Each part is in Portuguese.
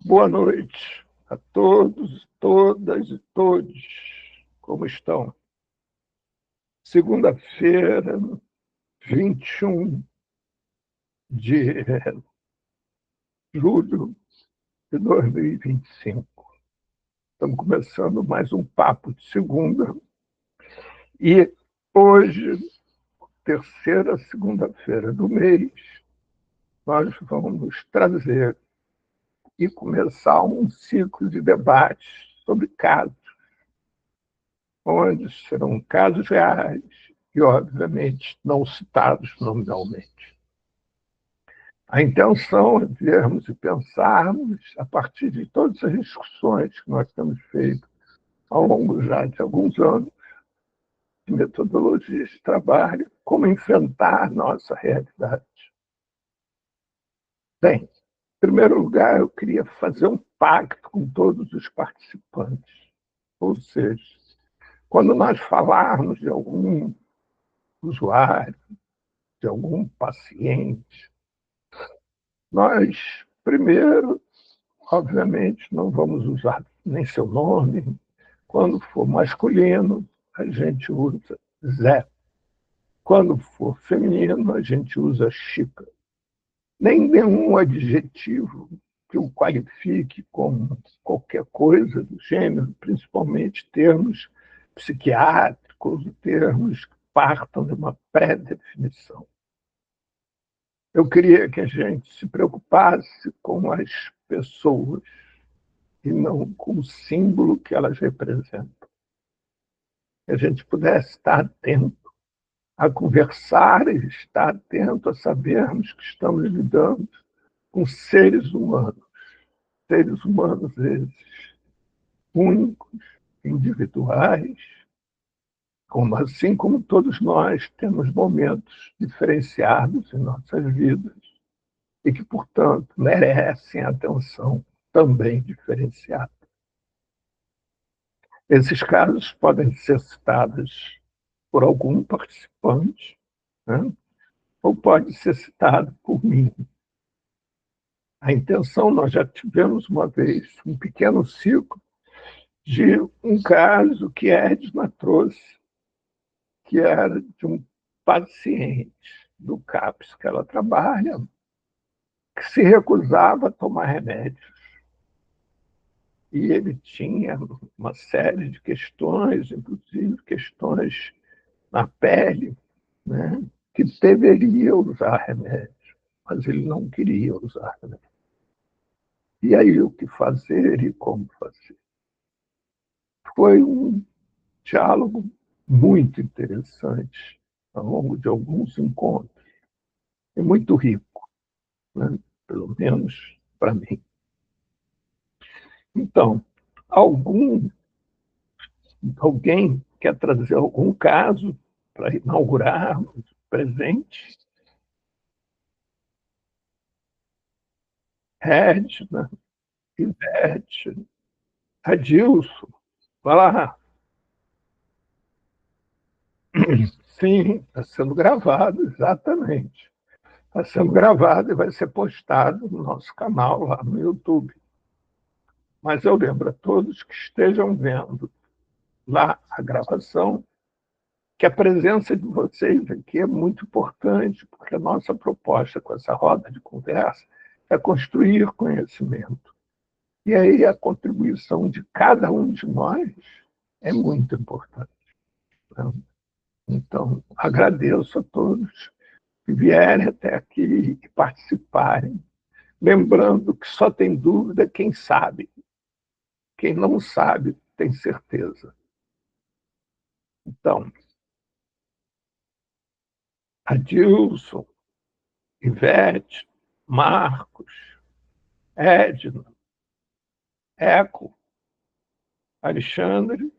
Boa noite a todos, todas e todos. Como estão? Segunda-feira, 21 de julho de 2025. Estamos começando mais um papo de segunda. E hoje, terceira segunda-feira do mês, nós vamos trazer e começar um ciclo de debates sobre casos, onde serão casos reais e, obviamente, não citados nominalmente. A intenção é vermos e pensarmos, a partir de todas as discussões que nós temos feito ao longo já de alguns anos, de metodologias de trabalho, como enfrentar a nossa realidade. Bem, em primeiro lugar, eu queria fazer um pacto com todos os participantes. Ou seja, quando nós falarmos de algum usuário, de algum paciente, nós, primeiro, obviamente, não vamos usar nem seu nome. Quando for masculino, a gente usa Zé. Quando for feminino, a gente usa Chica. Nem nenhum adjetivo que o qualifique como qualquer coisa do gênero, principalmente termos psiquiátricos, termos que partam de uma pré-definição. Eu queria que a gente se preocupasse com as pessoas e não com o símbolo que elas representam. Que a gente pudesse estar atento a conversar e estar atento a sabermos que estamos lidando com seres humanos esses únicos, individuais, como assim como todos nós temos momentos diferenciados em nossas vidas e que, portanto, merecem atenção também diferenciada. Esses casos podem ser citados por algum participante, né? Ou pode ser citado por mim. A intenção, nós já tivemos uma vez um pequeno ciclo de um caso que Edna trouxe, que era de um paciente do CAPS que ela trabalha, que se recusava a tomar remédio. E ele tinha uma série de questões, inclusive questões na pele, né, que deveria usar remédio, mas ele não queria usar remédio. E aí, o que fazer e como fazer? Foi um diálogo muito interessante, ao longo de alguns encontros, e muito rico, né, pelo menos para mim. Então, algum alguém quer trazer algum caso para inaugurarmos o presente? Edna, Ivete, Adilson, vai lá. Sim, está sendo gravado, exatamente. Está sendo gravado e vai ser postado no nosso canal lá no YouTube. Mas eu lembro a todos que estejam vendo lá a gravação que a presença de vocês aqui é muito importante, porque a nossa proposta com essa roda de conversa é construir conhecimento. E aí a contribuição de cada um de nós é muito importante, né? Então, agradeço a todos que vierem até aqui e participarem. Lembrando que só tem dúvida quem sabe. Quem não sabe tem certeza. Então, Adilson, Ivete, Marcos, Edna, Eco, Alexandre.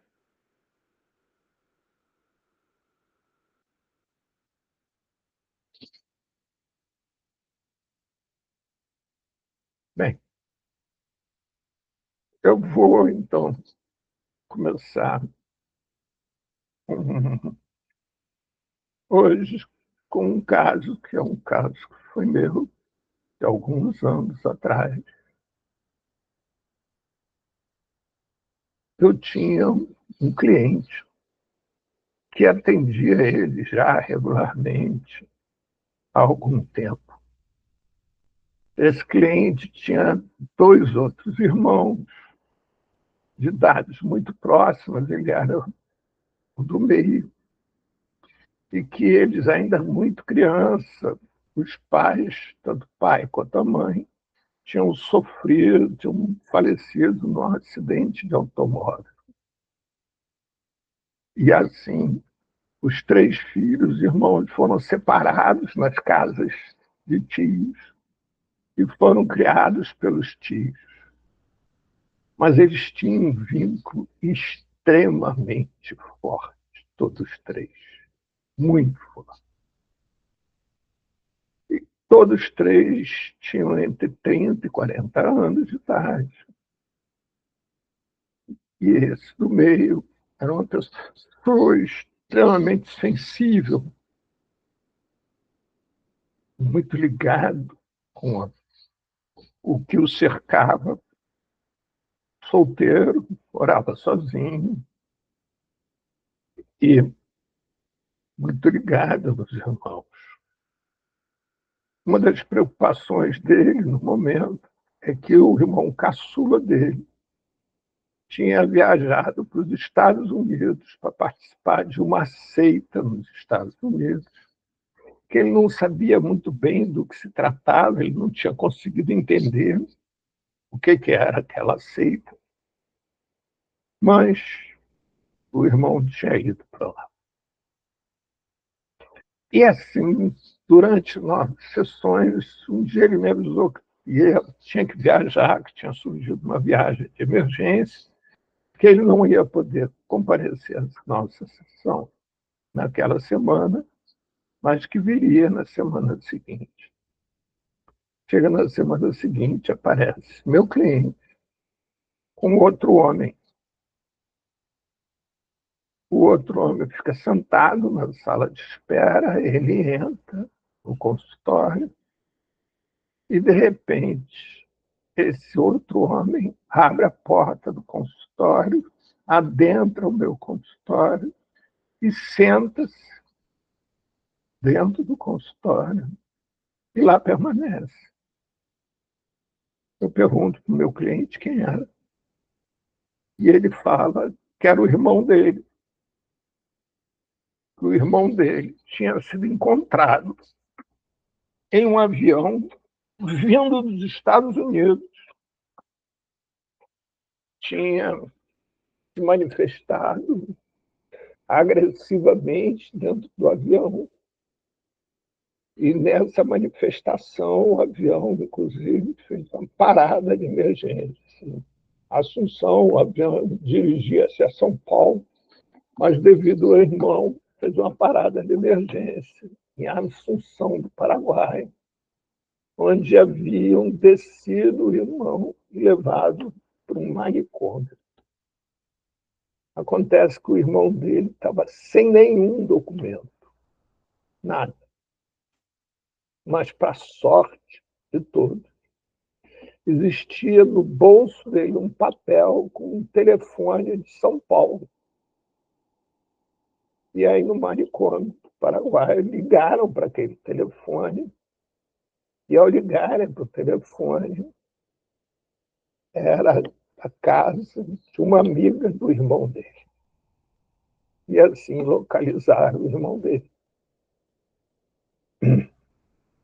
Bem, eu vou então começar hoje com um caso que é um caso que foi meu de alguns anos atrás, eu tinha um cliente que atendia ele já regularmente há algum tempo. Esse cliente tinha dois outros irmãos de idades muito próximas, ele era o do meio, e que eles, ainda muito criança, os pais, tanto o pai quanto a mãe, tinham falecido num acidente de automóvel. E assim, os três filhos, irmãos, foram separados nas casas de tios e foram criados pelos tios. Mas eles tinham um vínculo extremamente forte, todos três, muito forte. E todos três tinham entre 30 e 40 anos de idade. E esse do meio era uma pessoa extremamente sensível, muito ligado com o que o cercava, solteiro, morava sozinho e muito ligado aos irmãos. Uma das preocupações dele, no momento, é que o irmão caçula dele tinha viajado para os Estados Unidos para participar de uma seita nos Estados Unidos, que ele não sabia muito bem do que se tratava, ele não tinha conseguido entender o que era aquela seita, mas o irmão tinha ido para lá. E assim, durante 9 sessões, um dia ele me avisou que tinha que viajar, que tinha surgido uma viagem de emergência, que ele não ia poder comparecer à nossa sessão naquela semana, mas que viria na semana seguinte. Chega na semana seguinte, aparece meu cliente com outro homem. O outro homem fica sentado na sala de espera, ele entra no consultório e, de repente, esse outro homem abre a porta do consultório, adentra o meu consultório e senta-se dentro do consultório e lá permanece. Eu pergunto para o meu cliente quem era e ele fala que era o irmão dele. O irmão dele tinha sido encontrado em um avião vindo dos Estados Unidos, tinha se manifestado agressivamente dentro do avião. E nessa manifestação, o avião, inclusive, fez uma parada de emergência. Assunção, o avião dirigia-se a São Paulo, mas devido ao irmão, fez uma parada de emergência em Assunção, do Paraguai, onde haviam descido o irmão e levado para um manicômio. Acontece que o irmão dele estava sem nenhum documento, nada. Mas, para sorte de todos, existia no bolso dele um papel com um telefone de São Paulo. E aí, no manicômio do Paraguai, ligaram para aquele telefone, e ao ligarem para o telefone, era a casa de uma amiga do irmão dele. E assim localizaram o irmão dele.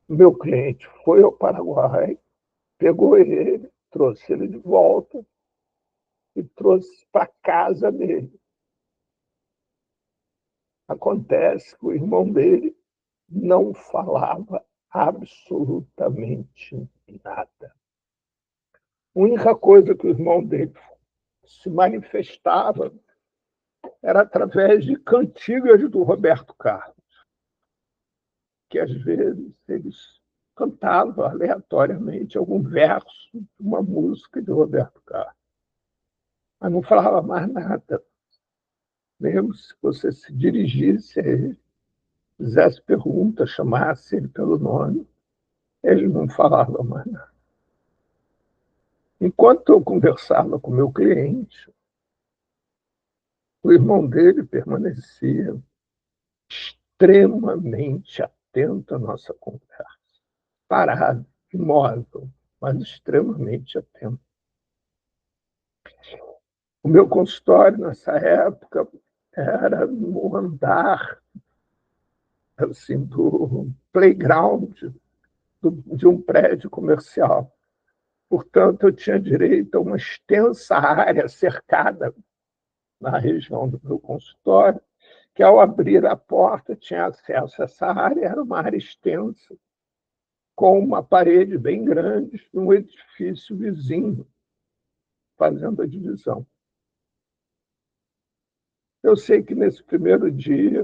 Meu cliente foi ao Paraguai, pegou ele, trouxe ele de volta e trouxe para a casa dele. Acontece que o irmão dele não falava absolutamente nada. A única coisa que o irmão dele se manifestava era através de cantigas do Roberto Carlos, que às vezes eles cantavam aleatoriamente algum verso de uma música de Roberto Carlos. Mas não falava mais nada. Mesmo se você se dirigisse a ele, fizesse perguntas, chamasse ele pelo nome, ele não falava mais nada. Enquanto eu conversava com meu cliente, O irmão dele permanecia extremamente atento à nossa conversa, parado, imóvel, mas extremamente atento. O meu consultório, nessa época, era no andar assim, do playground de um prédio comercial. Portanto, eu tinha direito a uma extensa área cercada na região do meu consultório, que ao abrir a porta tinha acesso a essa área, era uma área extensa, com uma parede bem grande, um edifício vizinho, fazendo a divisão. Eu sei que nesse primeiro dia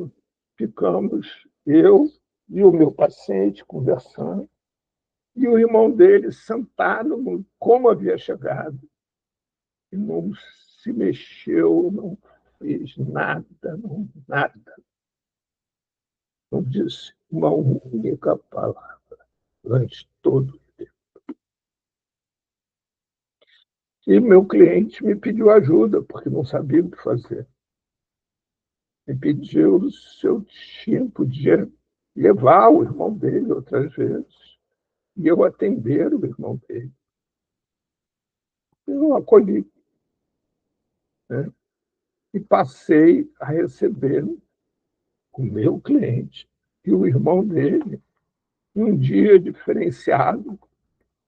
ficamos eu e o meu paciente conversando, e o irmão dele sentado como havia chegado, e não se mexeu, não fez nada, nada. Não disse uma única palavra durante todo o tempo. E meu cliente me pediu ajuda, porque não sabia o que fazer. Me pediu se eu podia levar o irmão dele outras vezes e eu atender o irmão dele. Eu acolhi, né? E passei a receber o meu cliente e o irmão dele em um dia diferenciado.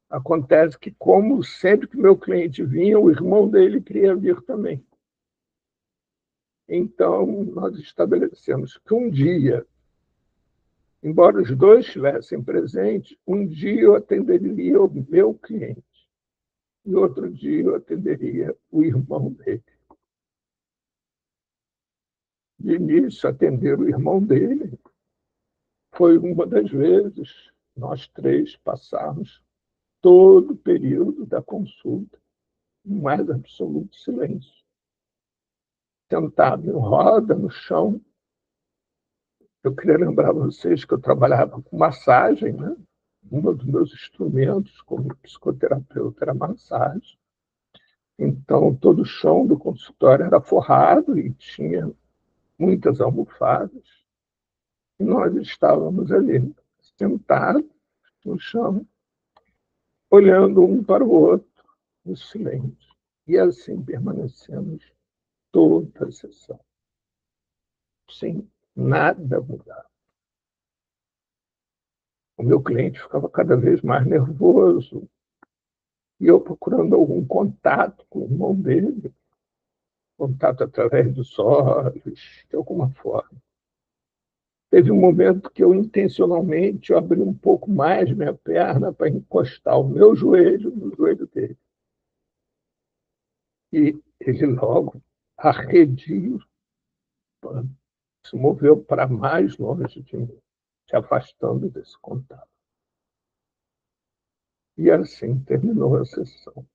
Acontece que, como sempre que meu cliente vinha, o irmão dele queria vir também. Então, nós estabelecemos que um dia, embora os dois estivessem presentes, um dia eu atenderia o meu cliente e outro dia eu atenderia o irmão dele. De início, atender o irmão dele foi uma das vezes nós três passarmos todo o período da consulta em mais absoluto silêncio, sentado em roda no chão. Eu queria lembrar a vocês que eu trabalhava com massagem, né? Um dos meus instrumentos como psicoterapeuta era massagem. Então, todo o chão do consultório era forrado e tinha muitas almofadas. E nós estávamos ali, sentados no chão, olhando um para o outro, no silêncio. E assim permanecemos toda a sessão, sem nada mudar. O meu cliente ficava cada vez mais nervoso, e eu procurando algum contato com o irmão dele, contato através dos olhos, de alguma forma. Teve um momento que eu intencionalmente abri um pouco mais minha perna para encostar o meu joelho no joelho dele. E ele logo, arredio, se moveu para mais longe de mim, se afastando desse contato. E assim terminou a sessão.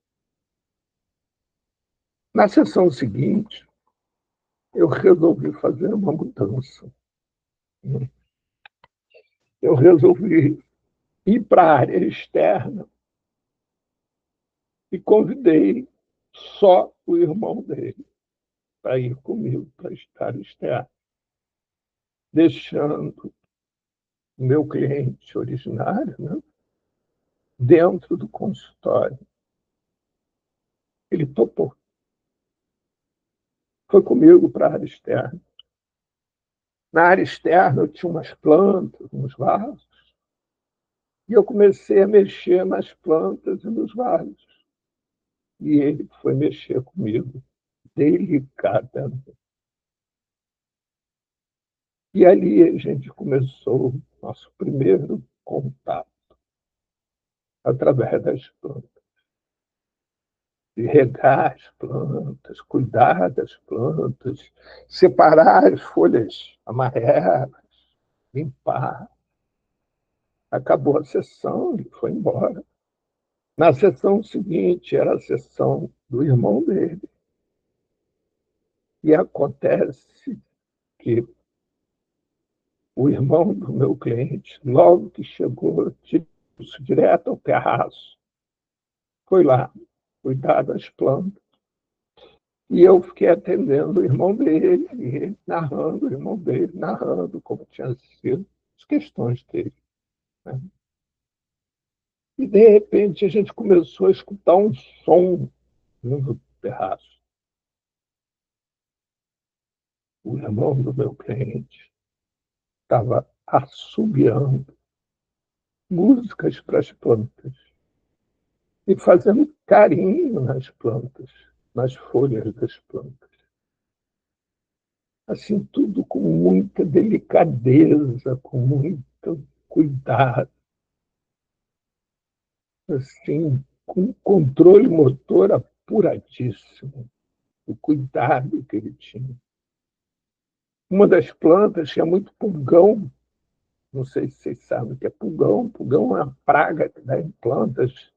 Na sessão seguinte, eu resolvi fazer uma mudança. Eu resolvi ir para a área externa e convidei só o irmão dele para ir comigo para estar externo, deixando o meu cliente originário, né, dentro do consultório. Ele topou. Foi comigo para a área externa. Na área externa eu tinha umas plantas, uns vasos, e eu comecei a mexer nas plantas e nos vasos. E ele foi mexer comigo delicadamente. E ali a gente começou o nosso primeiro contato, através das plantas. De regar as plantas, cuidar das plantas, separar as folhas amarelas, limpar. Acabou a sessão e foi embora. Na sessão seguinte, era a sessão do irmão dele. E acontece que o irmão do meu cliente, logo que chegou, direto ao terraço, foi lá cuidar das plantas E eu fiquei atendendo o irmão dele, e ele narrando, o irmão dele narrando como tinham sido as questões dele, né? E, de repente, a gente começou a escutar um som no terraço. O irmão do meu cliente estava assobiando músicas para as plantas e fazendo carinho nas plantas, nas folhas das plantas. Assim, tudo com muita delicadeza, com muito cuidado, assim, com controle motor apuradíssimo, o cuidado que ele tinha. Uma das plantas tinha muito pulgão, não sei se vocês sabem o que é pulgão. Pulgão é uma praga que dá em plantas,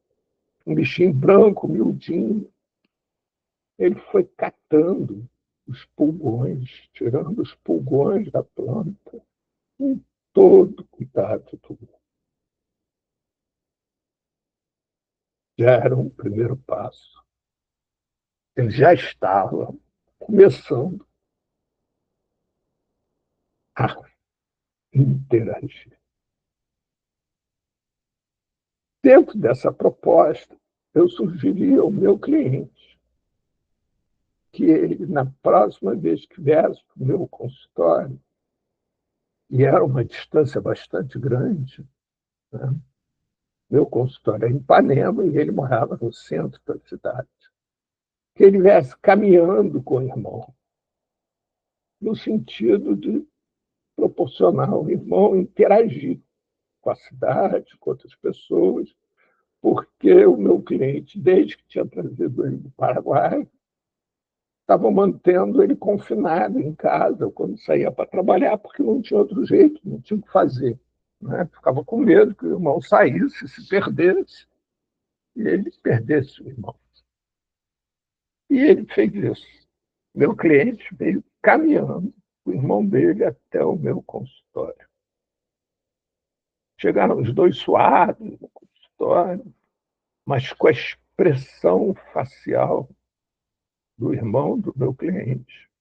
um bichinho branco, miudinho. Ele foi catando os pulgões, tirando os pulgões da planta, com todo cuidado do mundo. Já era um primeiro passo. Ele já estava começando a interagir. Dentro dessa proposta, eu sugeri ao meu cliente que ele, na próxima vez que viesse para o meu consultório, e era uma distância bastante grande, né? Meu consultório é em Ipanema e ele morava no centro da cidade, que ele viesse caminhando com o irmão, no sentido de proporcionar ao irmão interagir com a cidade, com outras pessoas, porque o meu cliente, desde que tinha trazido ele do Paraguai, estava mantendo ele confinado em casa quando saía para trabalhar, porque não tinha outro jeito, não tinha o que fazer, né? Ficava com medo que o irmão saísse, se perdesse, e ele perdesse o irmão. E ele fez isso. Meu cliente veio caminhando, o irmão dele, até o meu consultório. Chegaram os dois suados no consultório, mas com a expressão facial do irmão do meu cliente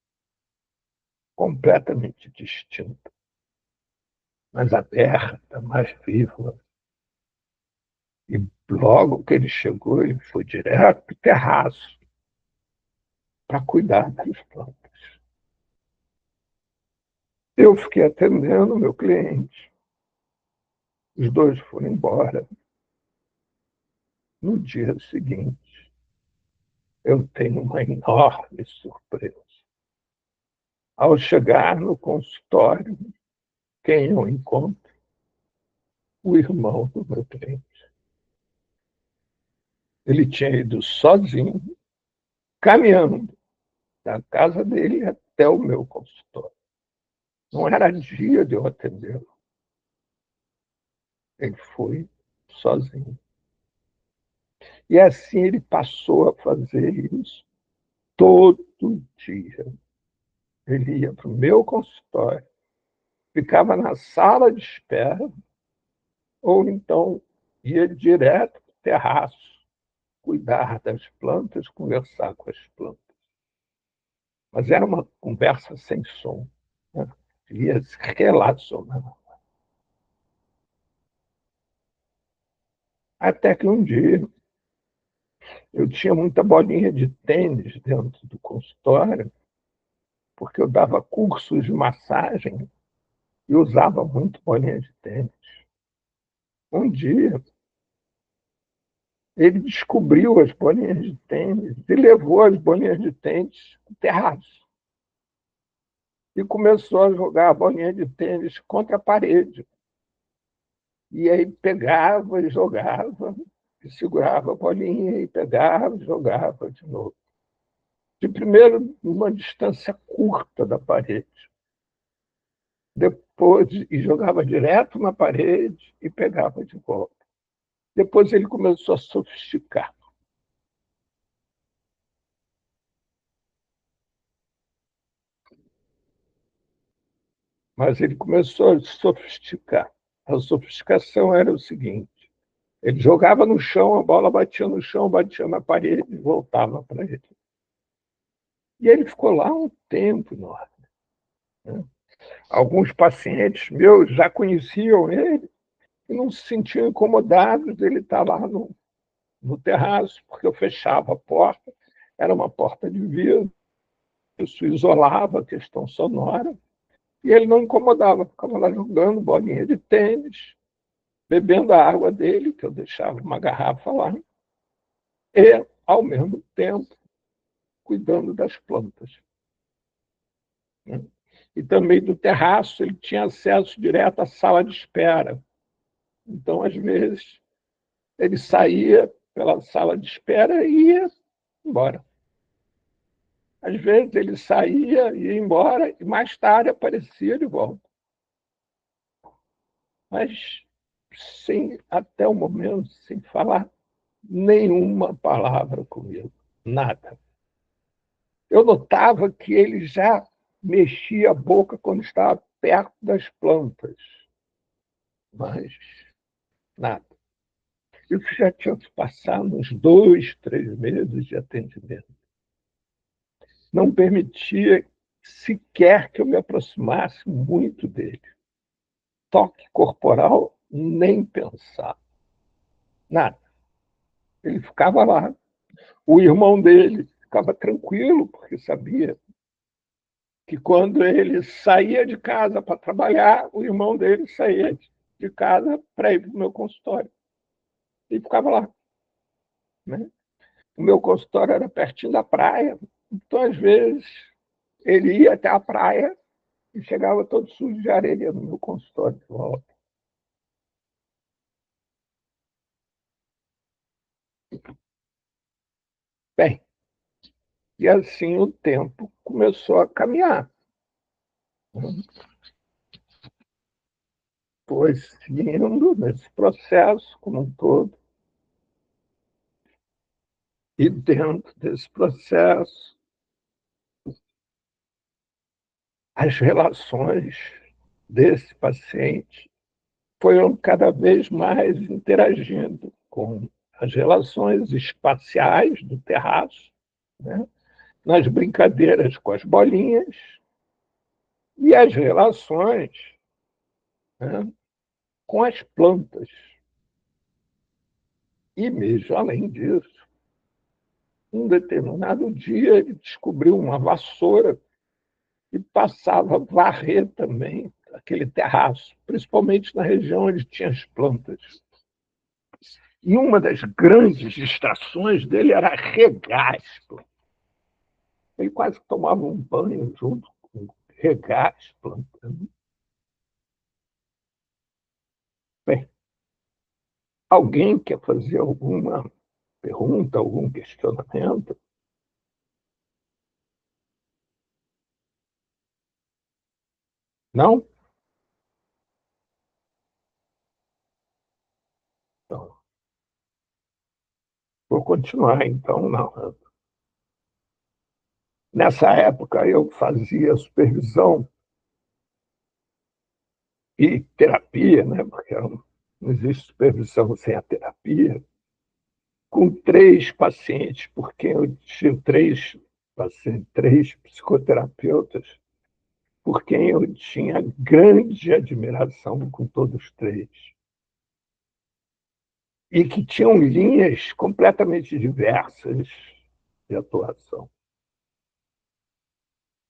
completamente distinta, mais aberta, mais viva. E logo que ele chegou, ele foi direto para o terraço para cuidar das plantas. Eu fiquei atendendo o meu cliente. Os dois foram embora. No dia seguinte, eu tenho uma enorme surpresa. Ao chegar no consultório, quem eu encontro? O irmão do meu cliente. Ele tinha ido sozinho, caminhando da casa dele até o meu consultório. Não era dia de eu atendê-lo. Ele foi sozinho. E assim ele passou a fazer isso todo dia. Ele ia para o meu consultório, ficava na sala de espera, ou então ia direto para o terraço, cuidar das plantas, conversar com as plantas. Mas era uma conversa sem som, né? Ia se relacionar. Até que um dia eu tinha muita bolinha de tênis dentro do consultório, porque eu dava cursos de massagem e usava muito bolinha de tênis. Um dia, ele descobriu as bolinhas de tênis e levou as bolinhas de tênis para o terraço. E começou a jogar a bolinha de tênis contra a parede. E aí pegava e jogava, e segurava a bolinha e pegava e jogava de novo. De primeiro, uma distância curta da parede. Depois, e jogava direto na parede e pegava de volta. Depois ele começou a sofisticar. Mas ele começou a sofisticar. A sofisticação era o seguinte: ele jogava no chão, a bola batia no chão, batia na parede e voltava para ele. E ele ficou lá um tempo enorme, né? Alguns pacientes meus já conheciam ele e não se sentiam incomodados dele estar lá no terraço, porque eu fechava a porta, era uma porta de vidro, isso isolava a questão sonora, e ele não incomodava, ficava lá jogando bolinha de tênis, bebendo a água dele, que eu deixava uma garrafa lá, e, ao mesmo tempo, cuidando das plantas, né? E também do terraço, ele tinha acesso direto à sala de espera. Então, às vezes, ele saía pela sala de espera e ia embora. Às vezes, ele saía, ia embora e mais tarde aparecia de volta. Mas, sem, até o momento, sem falar nenhuma palavra comigo, nada. Eu notava que ele já mexia a boca quando estava perto das plantas, mas nada. Isso já tinha se passado uns 2, 3 meses de atendimento. Não permitia sequer que eu me aproximasse muito dele. Toque corporal, nem pensar. Nada. Ele ficava lá. O irmão dele ficava tranquilo, porque sabia que quando ele saía de casa para trabalhar, o irmão dele saía de casa para ir para o meu consultório. E ficava lá, né? O meu consultório era pertinho da praia, então, às vezes, ele ia até a praia e chegava todo sujo de areia no meu consultório de volta. Bem, e assim o tempo começou a caminhar. Foi seguindo nesse processo como um todo, e dentro desse processo, as relações desse paciente foram cada vez mais interagindo com as relações espaciais do terraço, né? Nas brincadeiras com as bolinhas e as relações, né, com as plantas. E mesmo além disso, um determinado dia ele descobriu uma vassoura e passava a varrer também aquele terraço, principalmente na região onde tinha as plantas. E uma das grandes distrações dele era regar as plantas. Ele quase tomava um banho junto com regar as plantas. Bem, alguém quer fazer alguma pergunta, algum questionamento? Não? Então, vou continuar, então, não. Nessa época, eu fazia supervisão e terapia, né? Porque não existe supervisão sem a terapia, com 3 pacientes, porque eu tinha 3 pacientes, 3 psicoterapeutas, por quem eu tinha grande admiração com todos 3, e que tinham linhas completamente diversas de atuação.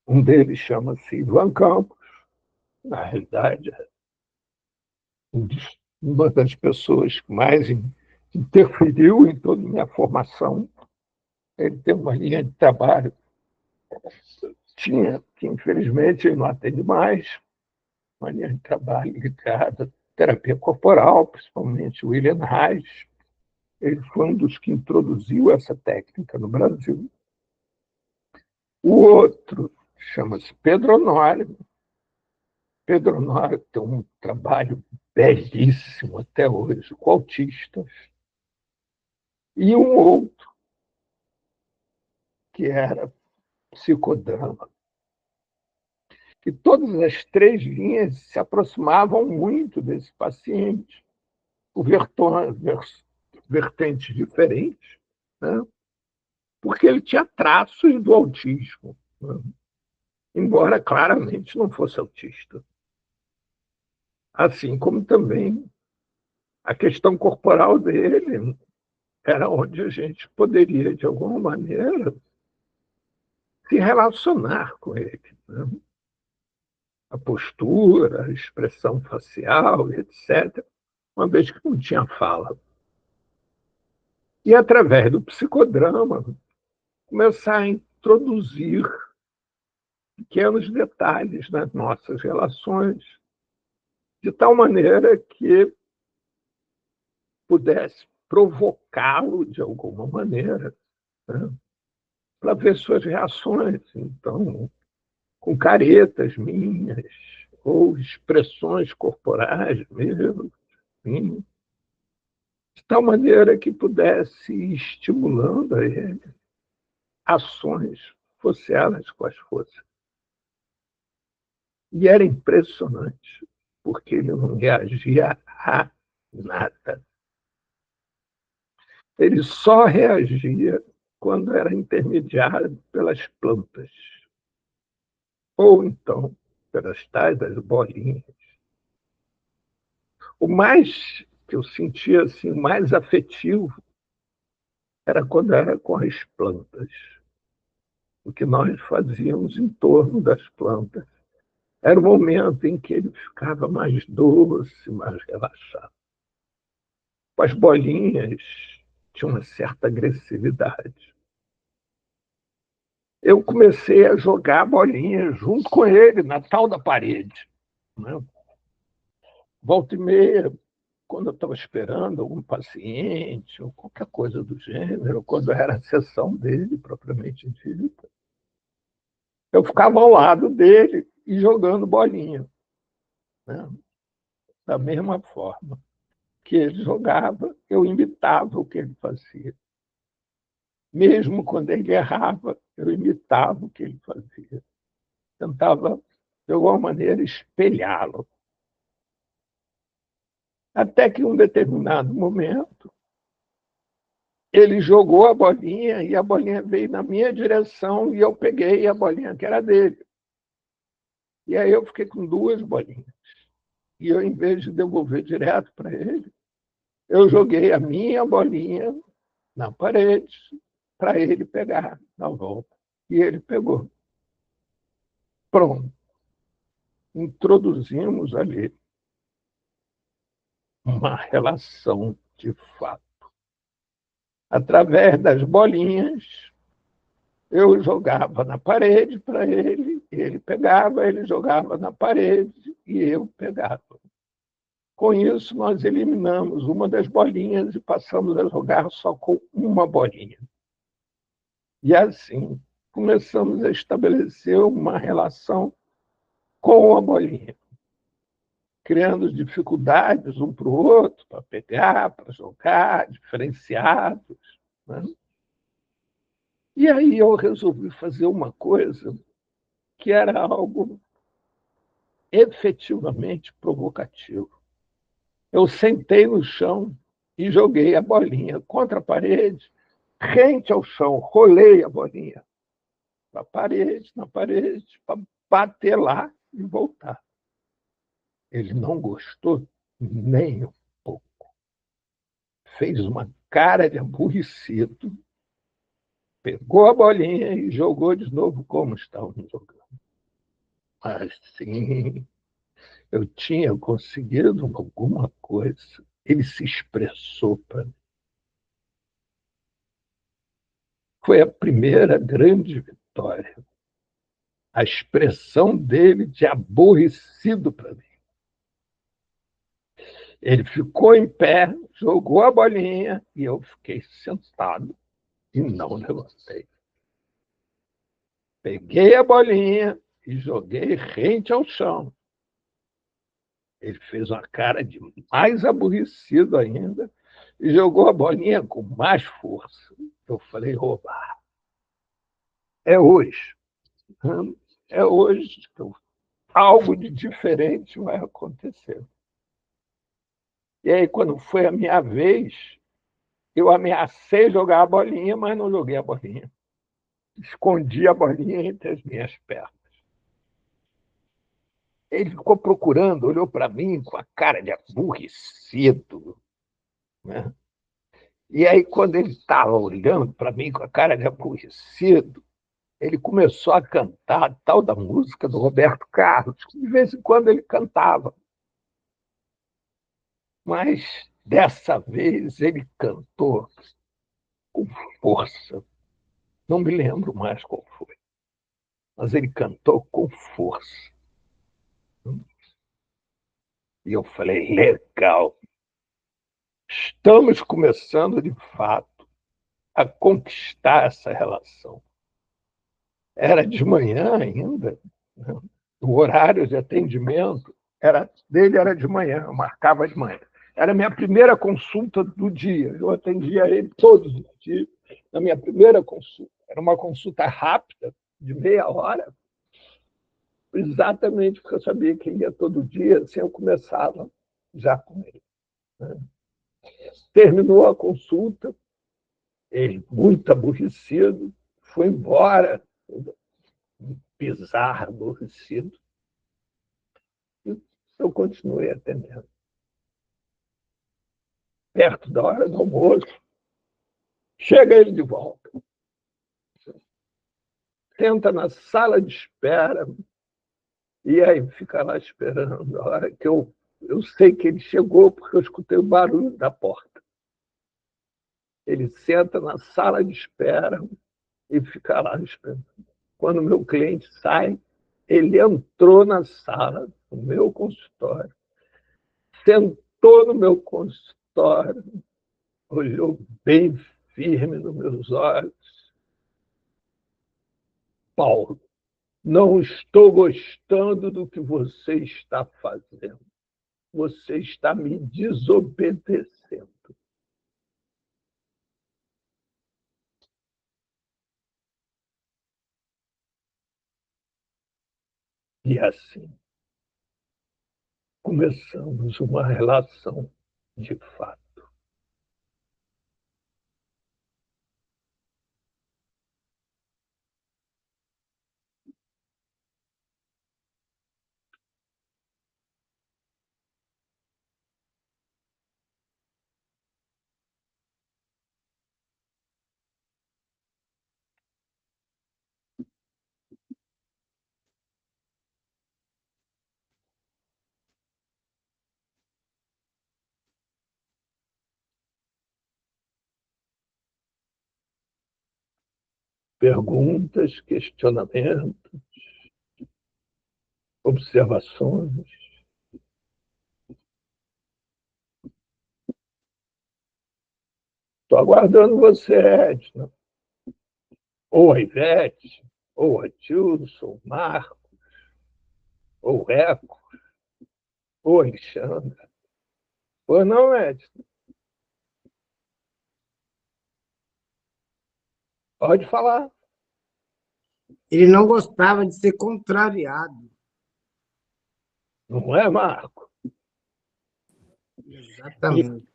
Um deles chama-se Ivan Campos, na realidade, uma das pessoas que mais interferiu em toda a minha formação. Ele tem uma linha de trabalho, tinha, que infelizmente ele não atende mais, uma linha de trabalho ligada à terapia corporal, principalmente o William Reis. Ele foi um dos que introduziu essa técnica no Brasil. O outro chama-se Pedro Honório. Pedro Honório tem um trabalho belíssimo até hoje, com autistas. E um outro, que era psicodrama. E todas as 3 linhas se aproximavam muito desse paciente, por vertentes diferentes, né? Porque ele tinha traços do autismo. embora claramente não fosse autista. Assim como também a questão corporal dele era onde a gente poderia, de alguma maneira, se relacionar com ele, né? A postura, a expressão facial, etc., uma vez que não tinha fala. E, através do psicodrama, começar a introduzir pequenos detalhes nas nossas relações, de tal maneira que pudesse provocá-lo de alguma maneira, né, para ver suas reações. Então, com caretas minhas, ou expressões corporais mesmo, assim, de tal maneira que pudesse ir estimulando a ele ações, fosse elas quais fossem. E era impressionante, porque ele não reagia a nada. Ele só reagia quando era intermediado pelas plantas, ou então pelas tais das bolinhas. O mais que eu sentia assim, mais afetivo era quando era com as plantas, o que nós fazíamos em torno das plantas. Era o momento em que ele ficava mais doce, mais relaxado. Com as bolinhas, tinha uma certa agressividade. Eu comecei a jogar bolinhas junto com ele na tal da parede, né? Volta e meia, quando eu estava esperando algum paciente ou qualquer coisa do gênero, quando era a sessão dele, propriamente dita, eu ficava ao lado dele e jogando bolinha, né? Da mesma forma que ele jogava, eu imitava o que ele fazia. Mesmo quando ele errava, eu imitava o que ele fazia. Tentava, de alguma maneira, espelhá-lo. Até que, em um determinado momento, ele jogou a bolinha e a bolinha veio na minha direção e eu peguei a bolinha que era dele. E aí eu fiquei com duas bolinhas. E eu, em vez de devolver direto para ele, eu joguei a minha bolinha na parede para ele pegar na volta. E ele pegou. Pronto. Introduzimos ali uma relação de fato. Através das bolinhas, eu jogava na parede para ele pegava, ele jogava na parede e eu pegava. Com isso, nós eliminamos uma das bolinhas e passamos a jogar só com uma bolinha. E assim, começamos a estabelecer uma relação com a bolinha, criando dificuldades um para o outro, para pegar, para jogar, diferenciados, né? E aí eu resolvi fazer uma coisa que era algo efetivamente provocativo. Eu sentei no chão e joguei a bolinha contra a parede, rente ao chão, rolei a bolinha na parede, para bater lá e voltar. Ele não gostou nem um pouco. Fez uma cara de aborrecido, pegou a bolinha e jogou de novo como estávamos jogando. Assim, eu tinha conseguido alguma coisa. Ele se expressou para mim. Foi a primeira grande vitória. A expressão dele de aborrecido para mim. Ele ficou em pé, jogou a bolinha e eu fiquei sentado e não levantei. Peguei a bolinha e joguei rente ao chão. Ele fez uma cara de mais aborrecido ainda e jogou a bolinha com mais força. Eu falei, oba, é hoje. É hoje que algo de diferente vai acontecer. E aí, quando foi a minha vez, eu ameacei jogar a bolinha, mas não joguei a bolinha. escondi a bolinha entre as minhas pernas. Ele ficou procurando, olhou para mim com a cara de aborrecido, né? E aí, quando ele estava olhando para mim com a cara de aborrecido, ele começou a cantar a tal da música do Roberto Carlos, que de vez em quando ele cantava. Mas dessa vez ele cantou com força. Não me lembro mais qual foi, mas ele cantou com força. E eu falei, legal, estamos começando de fato a conquistar essa relação. Era de manhã ainda, né? O horário de atendimento dele era de manhã, eu marcava de manhã. Era a minha primeira consulta do dia. Eu atendia ele todos os dias, na minha primeira consulta. Era uma consulta rápida, de meia hora, exatamente porque eu sabia que ele ia todo dia, assim eu começava já com ele, né? Terminou a consulta, ele, muito aborrecido, foi embora, bizarro, aborrecido, e eu continuei atendendo. Perto da hora do almoço, chega ele de volta, senta na sala de espera, e aí fica lá esperando. A hora que eu sei que ele chegou, porque eu escutei o barulho da porta. Ele senta na sala de espera e fica lá esperando. Quando o meu cliente sai, ele entrou na sala, no meu consultório, sentou no meu consultório, olhou bem firme nos meus olhos. Paulo, não estou gostando do que você está fazendo. Você está me desobedecendo. E assim, começamos uma relação de fato. Perguntas, questionamentos, observações. Estou aguardando você, Edna, ou a Ivete, ou a Tilson, ou Marco, ou Eco, ou Alexandra. Ou não, Edna? Pode falar. Ele não gostava de ser contrariado. Não é, Marco? Exatamente.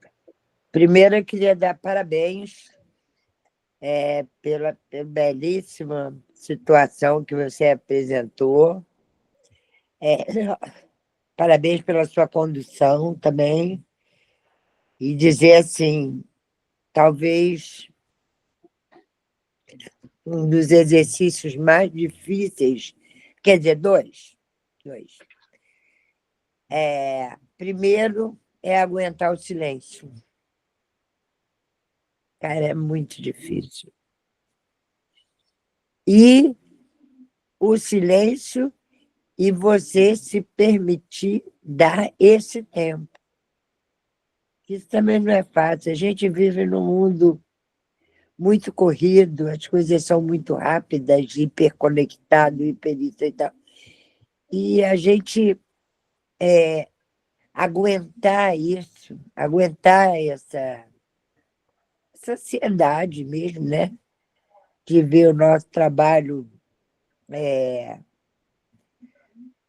Primeiro, eu queria dar parabéns pela belíssima situação que você apresentou. Parabéns pela sua condução também. E dizer assim, talvez um dos exercícios mais difíceis, quer dizer, dois. Primeiro é aguentar o silêncio. Cara, é muito difícil. E o silêncio e você se permitir dar esse tempo. Isso também não é fácil. A gente vive num mundo muito corrido, as coisas são muito rápidas, hiperconectado, hiper isso e tal. E a gente aguentar isso, aguentar essa ansiedade mesmo, né? De ver o nosso trabalho,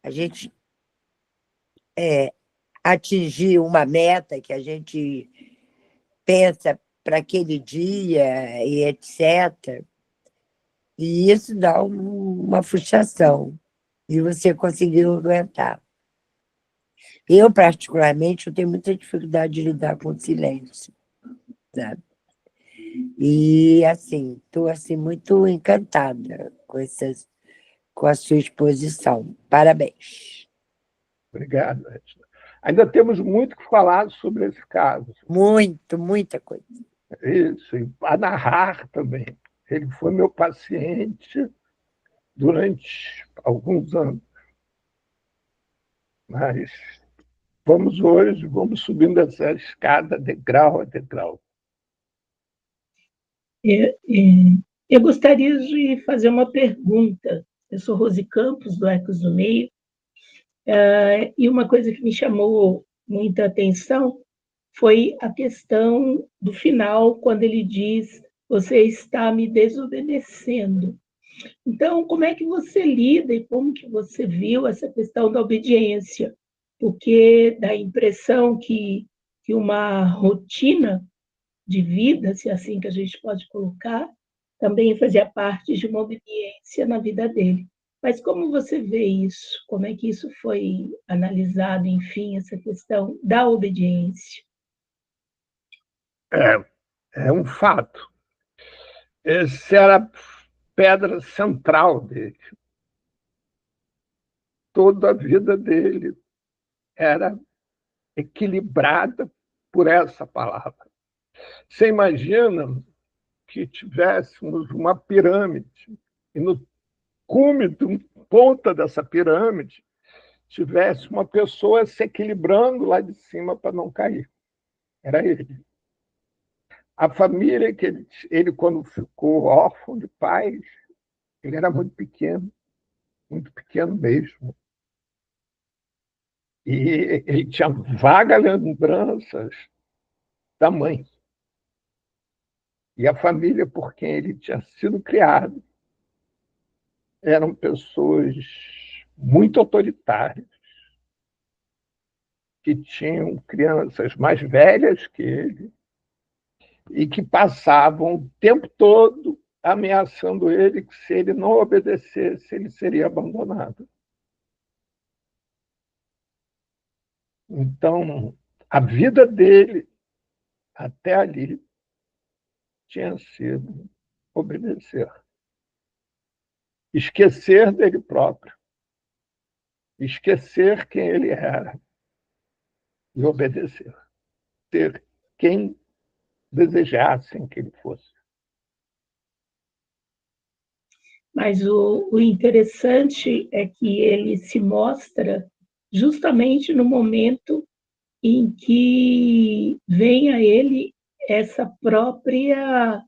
a gente atingir uma meta que a gente pensa para aquele dia e etc. E isso dá uma frustração. E você conseguiu aguentar. Eu, particularmente, eu tenho muita dificuldade de lidar com o silêncio, sabe? E, assim, estou assim, muito encantada com a sua exposição. Parabéns. Obrigado, Edna. Ainda temos muito que falar sobre esse caso. Muito, muita coisa. Isso, e a narrar também. Ele foi meu paciente durante alguns anos. Mas vamos subindo essa escada degrau a degrau. É, eu gostaria de fazer uma pergunta. Eu sou Rose Campos, do Ecos do Meio, e uma coisa que me chamou muita atenção foi a questão do final, quando ele diz: "Você está me desobedecendo". Então, como é que você lida e como que você viu essa questão da obediência? Porque dá a impressão que uma rotina de vida, se é assim que a gente pode colocar, também fazia parte de uma obediência na vida dele. Mas como você vê isso? Como é que isso foi analisado, enfim, essa questão da obediência? É, é um fato. Essa era a pedra central dele. Toda a vida dele era equilibrada por essa palavra. Você imagina que tivéssemos uma pirâmide e no cume, ponta dessa pirâmide, tivesse uma pessoa se equilibrando lá de cima para não cair. Era ele. A família que ele, quando ficou órfão de pais, ele era muito pequeno mesmo. E ele tinha vagas lembranças da mãe. E a família por quem ele tinha sido criado eram pessoas muito autoritárias, que tinham crianças mais velhas que ele e que passavam o tempo todo ameaçando ele que, se ele não obedecesse, ele seria abandonado. Então, a vida dele, até ali, tinha sido obedecer. Esquecer dele próprio. Esquecer quem ele era e obedecer. Ser quem desejassem que ele fosse. Mas o interessante é que ele se mostra justamente no momento em que vem a ele essa própria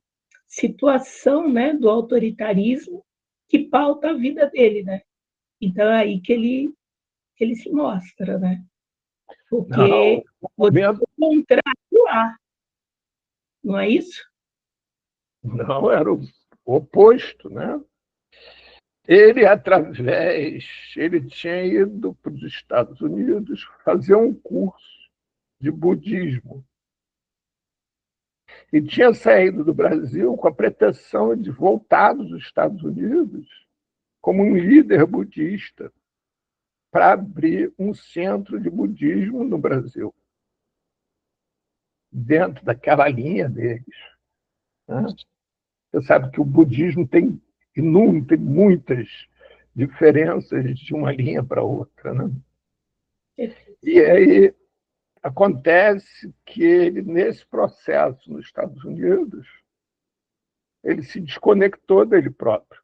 situação, né, do autoritarismo que pauta a vida dele, né? Então é aí que ele se mostra, né? Não, Porque o você momento é o contrário a, não é isso? não era o oposto, né? Ele tinha ido para os Estados Unidos fazer um curso de budismo e tinha saído do Brasil com a pretensão de voltar dos Estados Unidos como um líder budista para abrir um centro de budismo no Brasil, dentro daquela linha deles, né? Você sabe que o budismo tem muitas diferenças de uma linha para outra, né? E aí acontece que ele, nesse processo nos Estados Unidos, ele se desconectou dele próprio.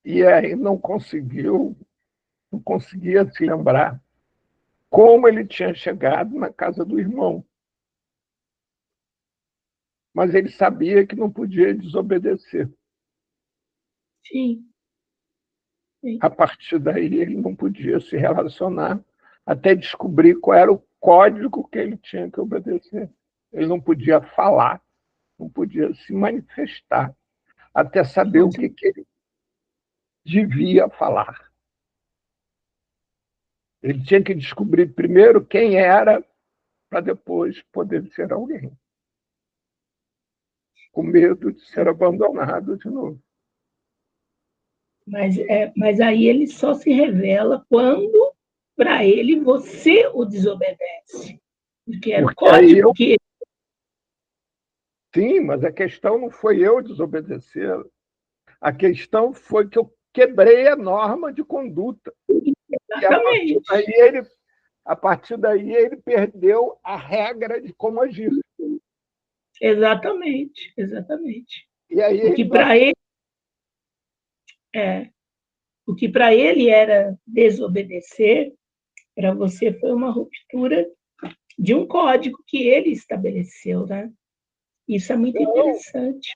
E aí não conseguia se lembrar como ele tinha chegado na casa do irmão. Mas ele sabia que não podia desobedecer. Sim, sim. A partir daí, ele não podia se relacionar até descobrir qual era o código que ele tinha que obedecer. Ele não podia falar, não podia se manifestar, até saber o que ele devia falar. Ele tinha que descobrir primeiro quem era, para depois poder ser alguém. com medo de ser abandonado de novo. Mas aí ele só se revela quando, para ele, você o desobedece. Porque era o Porque aí código que... Sim, mas a questão não foi eu desobedecer. A questão foi que eu quebrei a norma de conduta. E Exatamente. a partir daí ele perdeu a regra de como agir. Exatamente. E aí O que ele para ele é, o que para ele era desobedecer, para você foi uma ruptura de um código que ele estabeleceu, né? Isso é muito não, interessante.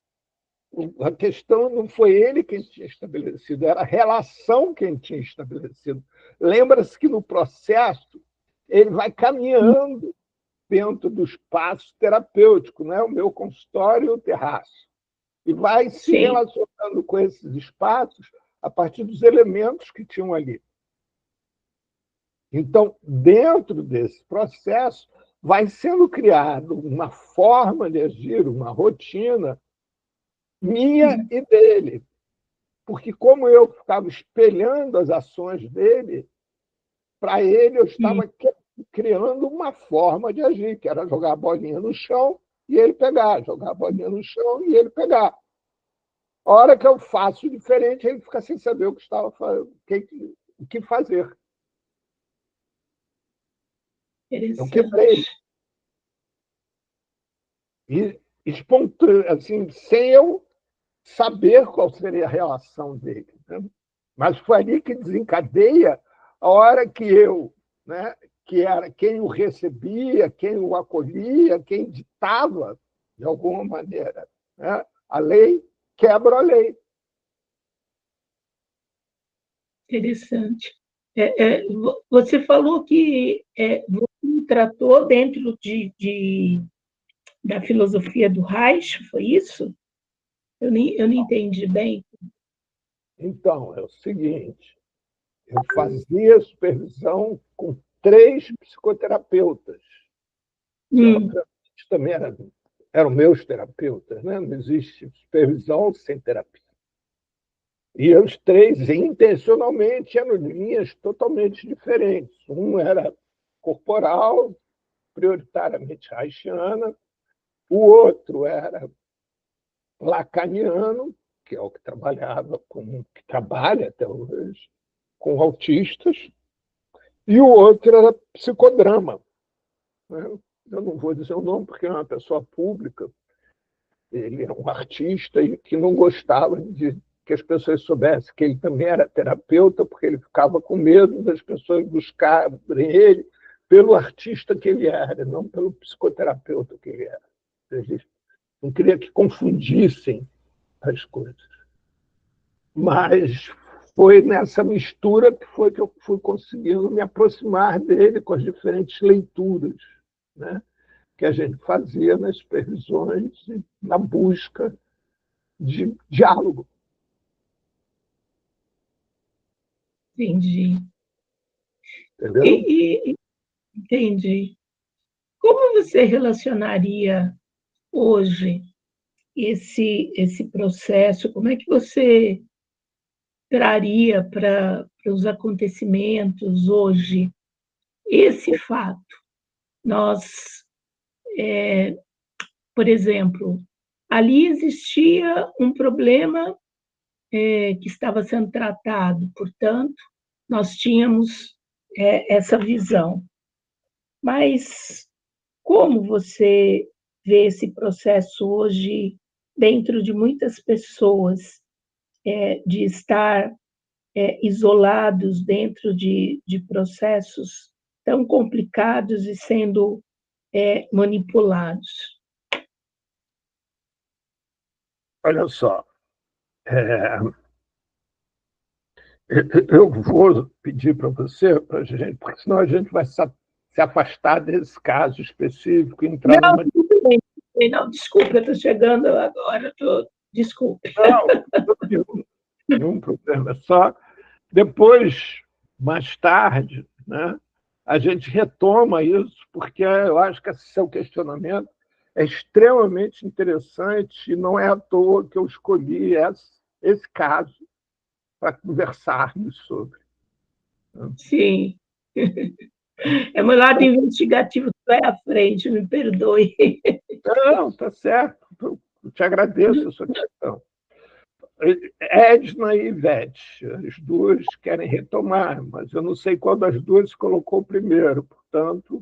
a questão não foi ele quem tinha estabelecido, era a relação quem tinha estabelecido. Lembra-se que no processo ele vai caminhando dentro do espaço terapêutico, né? O meu consultório e o terraço. E vai se Sim, relacionando com esses espaços a partir dos elementos que tinham ali. Então, dentro desse processo, vai sendo criado uma forma de agir, uma rotina minha e dele. Porque, como eu ficava espelhando as ações dele, para ele eu estava criando uma forma de agir, que era jogar a bolinha no chão e ele pegar, jogar a bolinha no chão e ele pegar. A hora que eu faço diferente, ele fica sem saber o que estava fazendo, o que fazer. Eu quebrei. interessante. E espontâneo, assim, sem eu saber qual seria a relação dele. Né? Mas foi ali que desencadeia a hora que eu, né, que era quem o recebia, quem o acolhia, quem ditava, de alguma maneira, né, a lei, quebra a lei. Interessante. Você falou que você tratou dentro da filosofia do Reich, foi isso? Eu não entendi bem. Então, é o seguinte, eu fazia supervisão com 3 psicoterapeutas, que Hum, obviamente também eram meus terapeutas, né? Não existe supervisão sem terapia. E os 3, intencionalmente, eram linhas totalmente diferentes. Um era corporal, prioritariamente haitiana, o outro era lacaniano, que é o que que trabalha até hoje, com autistas, e o outro era psicodrama. Né? Eu não vou dizer o nome porque é uma pessoa pública, ele é um artista e que não gostava de que as pessoas soubessem que ele também era terapeuta, porque ele ficava com medo das pessoas buscarem ele pelo artista que ele era, não pelo psicoterapeuta que ele era. Ele não queria que confundissem as coisas. Mas foi nessa mistura que foi que eu fui conseguindo me aproximar dele com as diferentes leituras, né, que a gente fazia nas supervisões e na busca de diálogo. entendi. Entendeu? Entendi. Como você relacionaria hoje esse processo? Como é que você traria para os acontecimentos hoje esse fato? Nós, por exemplo, ali existia um problema que estava sendo tratado, portanto, nós tínhamos essa visão. Mas como você vê esse processo hoje dentro de muitas pessoas, de estar isolados dentro de processos tão complicados e sendo manipulados? Olha só, é, eu vou pedir para você, pra gente, porque senão a gente vai se afastar desse caso específico e entrar Não, numa. tudo bem. Não, desculpa, eu estou chegando agora, desculpe. Não, nenhum problema. É só depois, mais tarde, né, a gente retoma isso, porque eu acho que esse seu questionamento é extremamente interessante e não é à toa que eu escolhi esse caso para conversarmos sobre. Sim. É meu lado investigativo que vai à frente, me perdoe. Não, está certo. Eu te agradeço a sua questão. Edna e Ivete, as duas querem retomar, mas eu não sei qual das duas se colocou primeiro, portanto,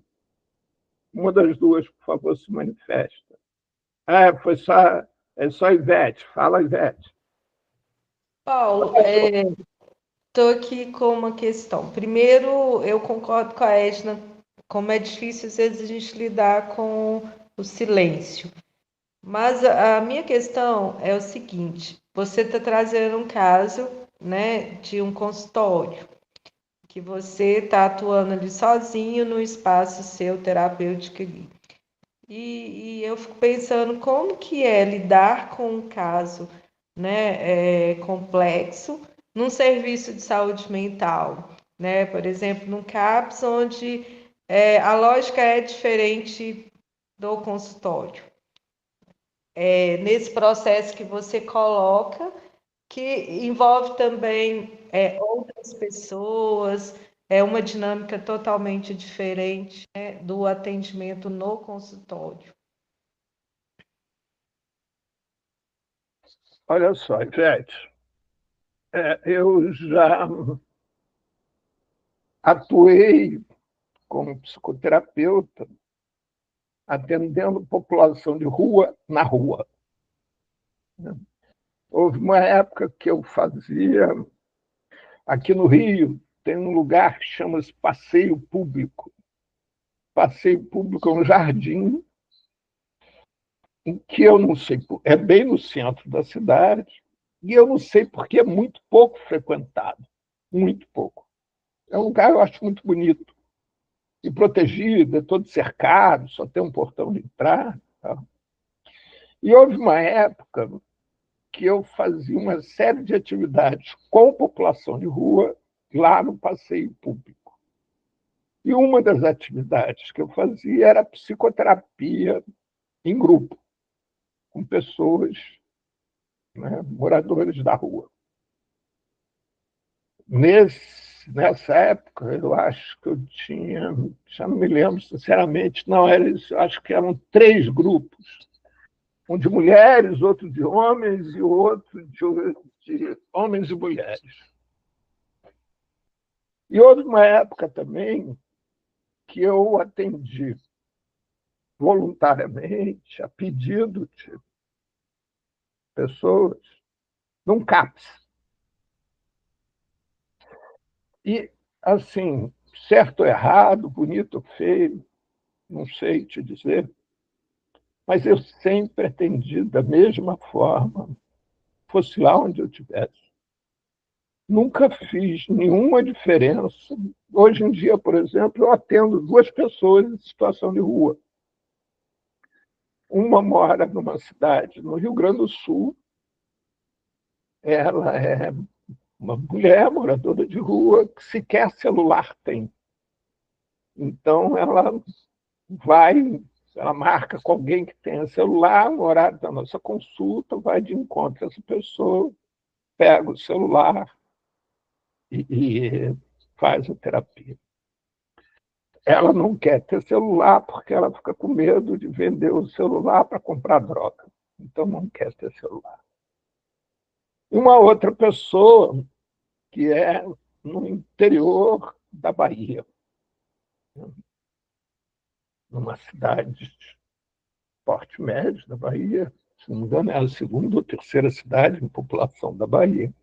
uma das duas, por favor, se manifesta. É só Ivete. Fala, Ivete. Paulo, estou aqui com uma questão. Primeiro, eu concordo com a Edna, como é difícil às vezes a gente lidar com o silêncio. Mas a minha questão é o seguinte: você está trazendo um caso, né, de um consultório, que você está atuando ali sozinho no espaço seu terapêutico ali. E eu fico pensando como que é lidar com um caso, né, complexo num serviço de saúde mental, né? Por exemplo, num CAPS, onde a lógica é diferente do consultório. Nesse processo que você coloca, que envolve também outras pessoas, é uma dinâmica totalmente diferente, né, do atendimento no consultório. Olha só, Ivete, eu já atuei como psicoterapeuta atendendo população de rua na rua. Houve uma época que eu fazia, aqui no Rio, tem um lugar que chama-se Passeio Público. Passeio Público é um jardim em que eu não sei, é bem no centro da cidade, e eu não sei porque é muito pouco frequentado, muito pouco. É um lugar que eu acho muito bonito e protegido, é todo cercado, só tem um portão de entrada. Tá? E houve uma época que eu fazia uma série de atividades com população de rua lá no passeio público. E uma das atividades que eu fazia era psicoterapia em grupo, com pessoas, né, moradores da rua. Nessa época, eu acho que eu tinha, já não me lembro sinceramente, não, era isso, acho que eram 3 grupos, um de mulheres, outro de homens e outro de homens e mulheres. E houve uma época também que eu atendi voluntariamente, a pedido de pessoas, num CAPS. E, assim, certo ou errado, bonito ou feio, não sei te dizer, mas eu sempre atendi da mesma forma, fosse lá onde eu estivesse. Nunca fiz nenhuma diferença. Hoje em dia, por exemplo, eu atendo 2 pessoas em situação de rua. Uma mora numa cidade no Rio Grande do Sul, ela é uma mulher moradora de rua que sequer celular tem. Então, ela marca com alguém que tenha celular, no horário da nossa consulta, vai de encontro a essa pessoa, pega o celular e faz a terapia. Ela não quer ter celular porque ela fica com medo de vender o celular para comprar droga. Então, não quer ter celular. E uma outra pessoa que é no interior da Bahia, numa cidade de porte médio da Bahia, se não me engano, é a segunda ou terceira cidade em população da Bahia.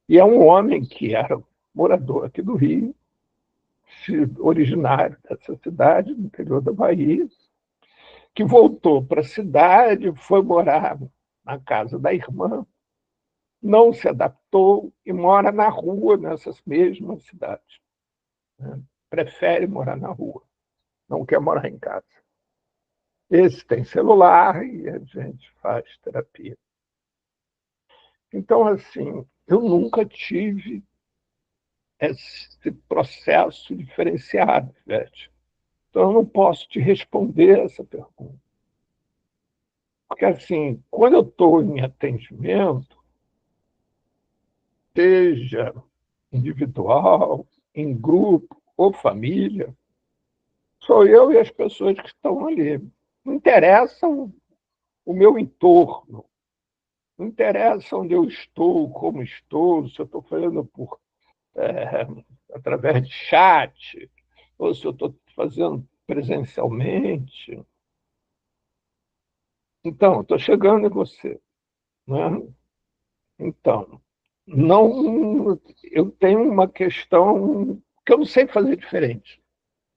E é um homem que era morador aqui do Rio, originário dessa cidade, no interior da Bahia, que voltou para a cidade, foi morar na casa da irmã, não se adaptou e mora na rua nessas mesmas cidades. Né? Prefere morar na rua, não quer morar em casa. Esse tem celular e a gente faz terapia. Então, assim, eu nunca tive esse processo diferenciado, Ivete. Então, eu não posso te responder essa pergunta. Porque, assim, quando eu estou em atendimento, seja individual, em grupo ou família, sou eu e as pessoas que estão ali. Não interessa o meu entorno, não interessa onde eu estou, como estou, se eu estou falando é, através de chat, ou se eu estou fazendo presencialmente. Então, estou chegando em você. Né? Então, não, eu tenho uma questão que eu não sei fazer diferente.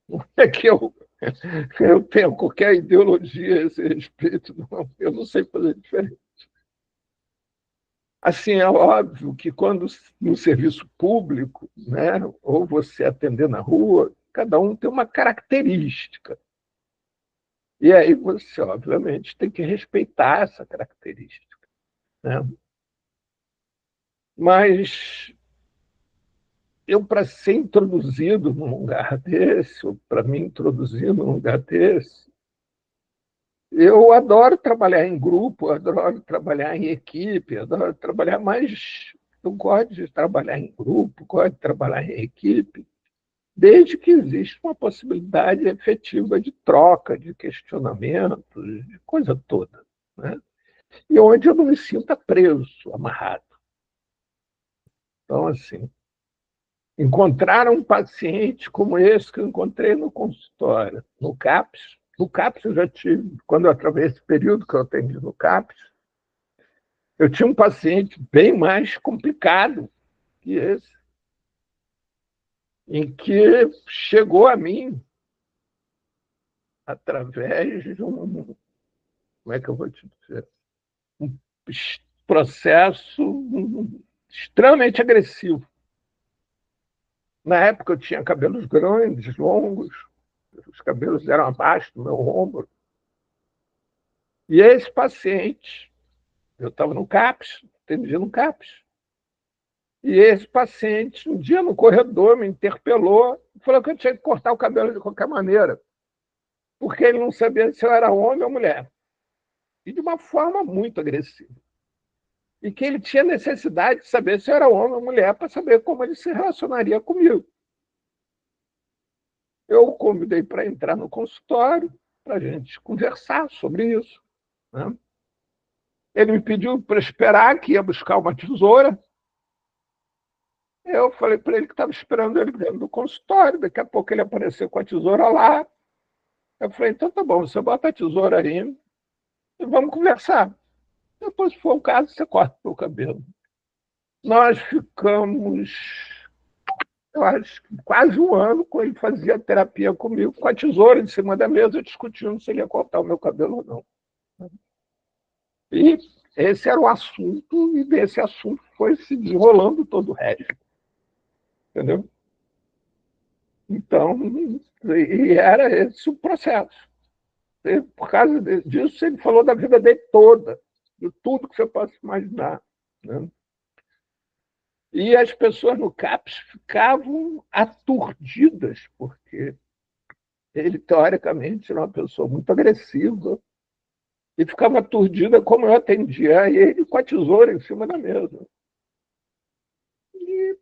Não é que eu tenho qualquer ideologia a esse respeito, não. Eu não sei fazer diferente. Assim, é óbvio que quando no serviço público, né, ou você atender na rua, cada um tem uma característica. E aí você, obviamente, tem que respeitar essa característica. Né? Mas eu, para ser introduzido num lugar desse, ou para me introduzir num lugar desse, eu adoro trabalhar em grupo, adoro trabalhar em equipe, adoro trabalhar mais. Eu gosto de trabalhar em grupo, gosto de trabalhar em equipe, desde que exista uma possibilidade efetiva de troca, de questionamentos, de coisa toda. Né? E onde eu não me sinta preso, amarrado. Então, assim, encontrar um paciente como esse que eu encontrei no consultório, no CAPS. No CAPS eu já tive, quando eu atravessei esse período que eu atendi no CAPS, eu tinha um paciente bem mais complicado que esse, em que chegou a mim através de como é que eu vou te dizer, um processo extremamente agressivo. Na época eu tinha cabelos grandes, longos, os cabelos eram abaixo do meu ombro. E esse paciente, eu estava no CAPS, atendi no CAPS, e esse paciente, um dia no corredor, me interpelou e falou que eu tinha que cortar o cabelo de qualquer maneira, porque ele não sabia se eu era homem ou mulher. E de uma forma muito agressiva. E que ele tinha necessidade de saber se eu era homem ou mulher para saber como ele se relacionaria comigo. Eu o convidei para entrar no consultório, para a gente conversar sobre isso. Né? Ele me pediu para esperar, que ia buscar uma tesoura. Eu falei para ele que estava esperando ele dentro do consultório, daqui a pouco ele apareceu com a tesoura lá. Eu falei, então tá bom, você bota a tesoura aí e vamos conversar. Depois, se for o caso, você corta o cabelo. Nós ficamos, eu acho, quase um ano com ele fazia terapia comigo, com a tesoura em cima da mesa, discutindo se ele ia cortar o meu cabelo ou não. E esse era o assunto, e desse assunto foi se desenrolando todo o resto. Entendeu? Então, e era esse o processo. E, por causa disso, ele falou da vida dele toda, de tudo que você possa imaginar. Né? E as pessoas no CAPS ficavam aturdidas, porque ele, teoricamente, era uma pessoa muito agressiva, e ficava aturdida como eu atendia ele com a tesoura em cima da mesa. E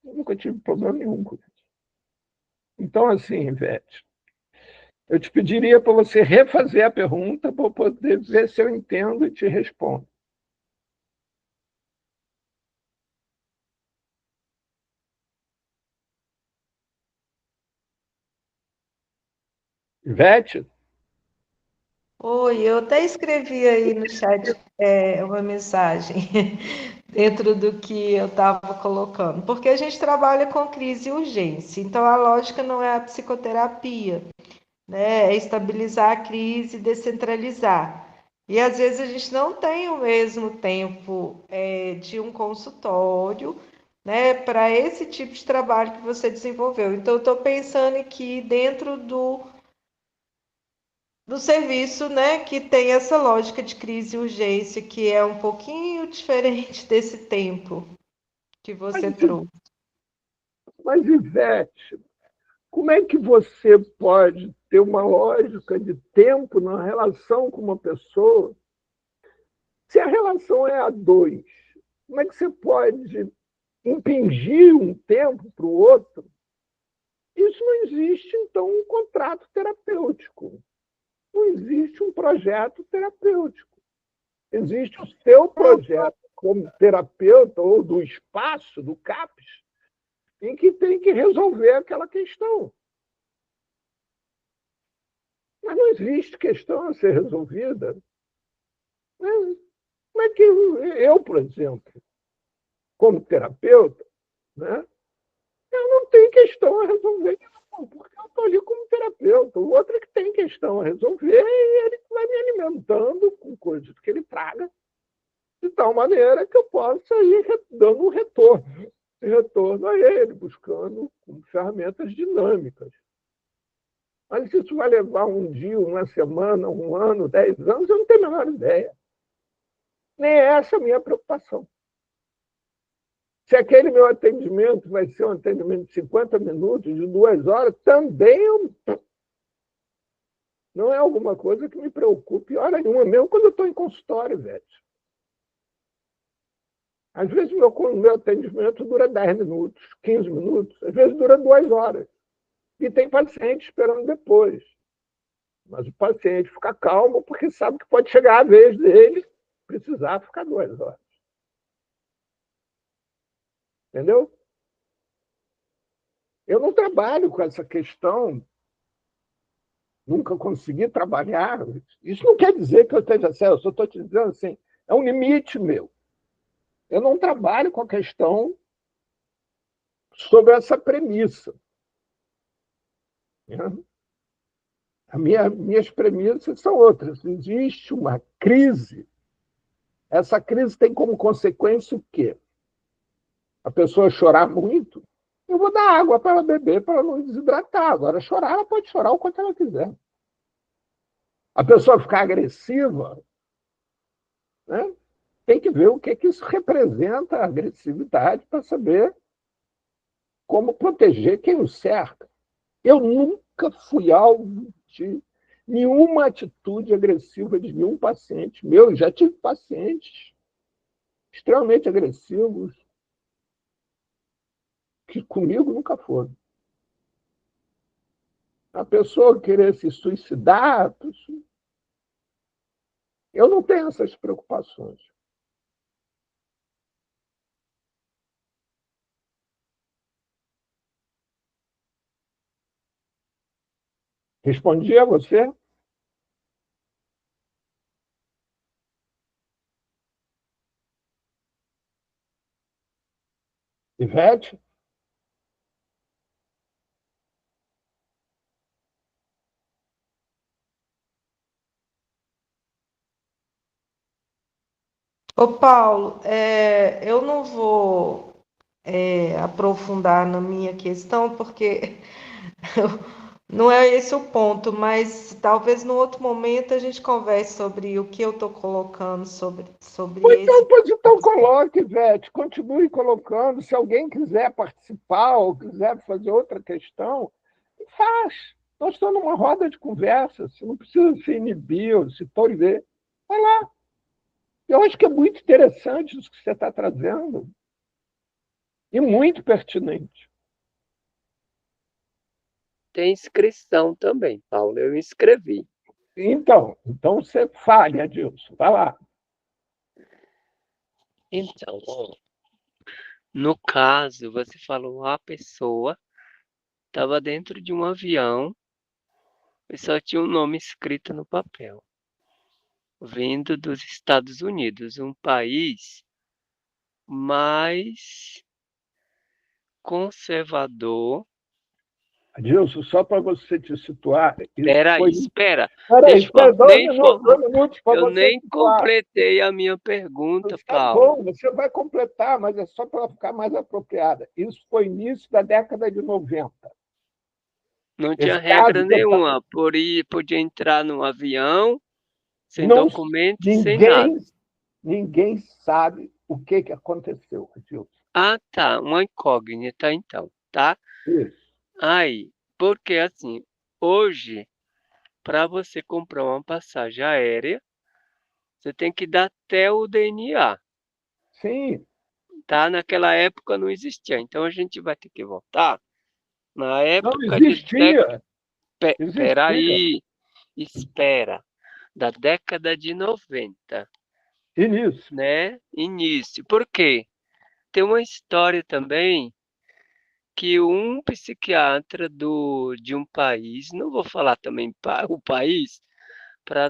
eu nunca tive problema nenhum com isso. Então, assim, Ivete, eu te pediria para você refazer a pergunta para eu poder ver se eu entendo e te respondo. Ivete? Oi, eu até escrevi aí no chat uma mensagem dentro do que eu estava colocando, porque a gente trabalha com crise e urgência, então a lógica não é a psicoterapia, né? É estabilizar a crise, descentralizar. E às vezes a gente não tem o mesmo tempo de um consultório, né, para esse tipo de trabalho que você desenvolveu. Então, eu estou pensando aqui dentro do serviço, né, que tem essa lógica de crise e urgência, que é um pouquinho diferente desse tempo que Mas, você trouxe. mas, Ivete, como é que você pode ter uma lógica de tempo na relação com uma pessoa Se a relação é a dois, como é que você pode impingir um tempo para o outro? Isso não existe, então, um contrato terapêutico. Não existe um projeto terapêutico. Existe o seu projeto como terapeuta ou do espaço, do CAPS, em que tem que resolver aquela questão. Mas não existe questão a ser resolvida. Como é que eu, por exemplo, como terapeuta, né, eu não tenho questão a resolver, não, porque eu estou ali como terapeuta. O outro é que tem questão a resolver e ele vai me alimentando com coisas que ele traga, de tal maneira que eu possa ir dando um retorno a ele, buscando ferramentas dinâmicas. Mas se isso vai levar um dia, uma semana, um ano, 10 anos, eu não tenho a menor ideia. Nem essa é a minha preocupação. Se aquele meu atendimento vai ser um atendimento de 50 minutos, de 2 horas, também não é alguma coisa que me preocupe hora nenhuma, mesmo quando eu estou em consultório, velho. Às vezes o meu atendimento dura 10 minutos, 15 minutos, às vezes dura 2 horas. E tem paciente esperando depois. Mas o paciente fica calmo porque sabe que pode chegar a vez dele precisar ficar 2 horas. Entendeu? Eu não trabalho com essa questão, nunca consegui trabalhar. Isso não quer dizer que eu esteja certo, eu só estou te dizendo assim, é um limite meu. Eu não trabalho com a questão sobre essa premissa. Minhas premissas são outras. Existe uma crise. Essa crise tem como consequência o quê? A pessoa chorar muito, eu vou dar água para ela beber, para ela não desidratar. Agora, chorar, ela pode chorar o quanto ela quiser. A pessoa ficar agressiva, né? Tem que ver o que isso representa, a agressividade, para saber como proteger quem o cerca. Eu nunca fui alvo de nenhuma atitude agressiva de nenhum paciente meu. Já tive pacientes extremamente agressivos que comigo nunca foram. A pessoa querer se suicidar, eu não tenho essas preocupações. Respondi a você? Ivete? Ô, Paulo, eu não vou aprofundar na minha questão, porque não é esse o ponto, mas talvez no outro momento a gente converse sobre o que eu estou colocando sobre esse. Pois então coloque, Ivete, continue colocando. Se alguém quiser participar ou quiser fazer outra questão, faz. Nós estamos numa roda de conversa, você não precisa se inibir ou se tolher. Vai lá. Eu acho que é muito interessante isso que você está trazendo e muito pertinente. Tem inscrição também, Paulo. Eu inscrevi. Então você fale, Adilson. Vai lá. Então, ó, no caso, você falou a pessoa estava dentro de um avião e só tinha um nome escrito no papel, vindo dos Estados Unidos, um país mais conservador. Adilson, só para você te situar, isso foi. Espera. Espera, 2 minutos para Eu você nem situar. completei a minha pergunta, Tá Paulo. bom, você vai completar, mas é só para ela ficar mais apropriada. Isso foi início da década de 90. Não Esse tinha regra caso que eu nenhuma. Podia entrar num avião sem não, documento, sem nada. ninguém sabe o que aconteceu, Adilson. Ah, tá. Uma incógnita, então, tá? Isso. Aí, porque assim, hoje, para você comprar uma passagem aérea, Você tem que dar até o DNA, Sim, tá? Naquela época não existia, então a gente vai ter que voltar na não época de existia. Existia. peraí, espera, da década de 90, Início. né? Início. Por quê? Tem uma história também que um psiquiatra de um país, não vou falar também o país, para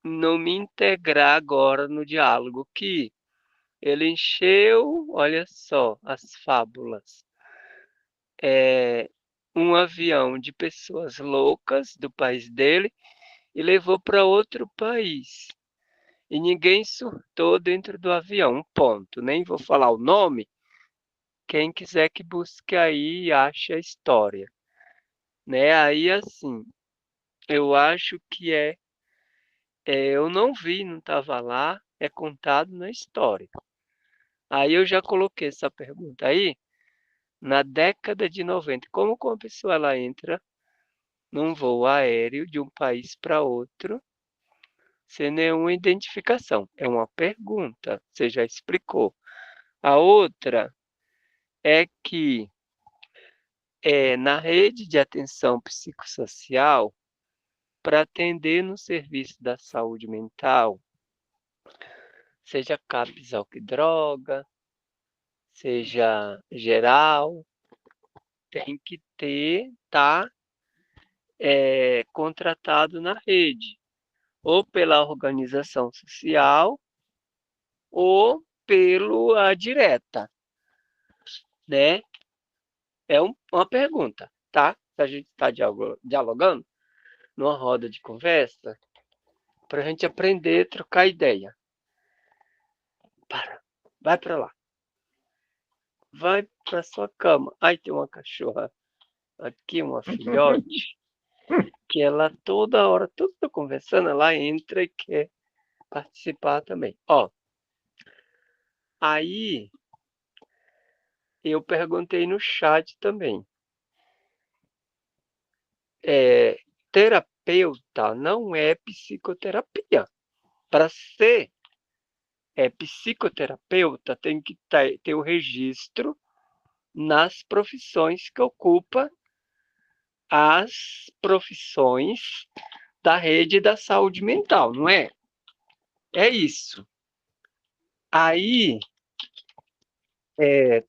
não me integrar agora no diálogo, que ele encheu, olha só, as fábulas, um avião de pessoas loucas do país dele e levou para outro país. E ninguém surtou dentro do avião, um ponto. Nem vou falar o nome, quem quiser que busque aí e ache a história. Né? Aí, assim, eu acho que eu não vi, não estava lá, é contado na história. Aí eu já coloquei essa pergunta aí, na década de 90, como que uma pessoa ela entra num voo aéreo de um país para outro sem nenhuma identificação? É uma pergunta, você já explicou. A outra é que na rede de atenção psicossocial, para atender no serviço da saúde mental, seja CAPS álcool e droga, seja geral, tem que estar contratado na rede, ou pela organização social, ou pela direta, né? É uma pergunta, tá? A gente está dialogando numa roda de conversa para a gente aprender, trocar ideia. Vai para lá. Vai para sua cama. Ai, tem uma cachorra aqui, uma filhote, que ela toda hora, tudo tô conversando, ela entra e quer participar também. Ó, aí eu perguntei no chat também. Terapeuta não é psicoterapia. Para ser psicoterapeuta, tem que ter o registro nas profissões que ocupa as profissões da rede da saúde mental, não é? É isso. Aí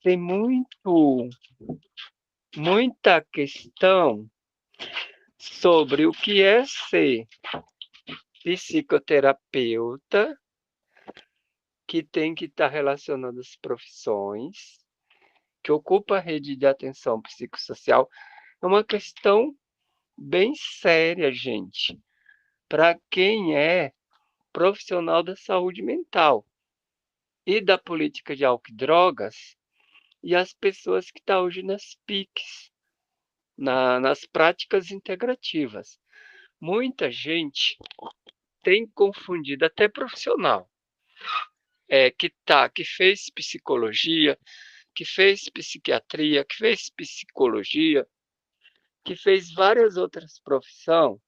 tem muita questão sobre o que é ser psicoterapeuta, que tem que estar relacionado às profissões, que ocupa a rede de atenção psicossocial. É uma questão bem séria, gente, para quem é profissional da saúde mental e da política de álcool e drogas, e as pessoas que estão hoje nas PICs, nas práticas integrativas. Muita gente tem confundido, até profissional, que fez psicologia, que fez psiquiatria, que fez psicologia, que fez várias outras profissões,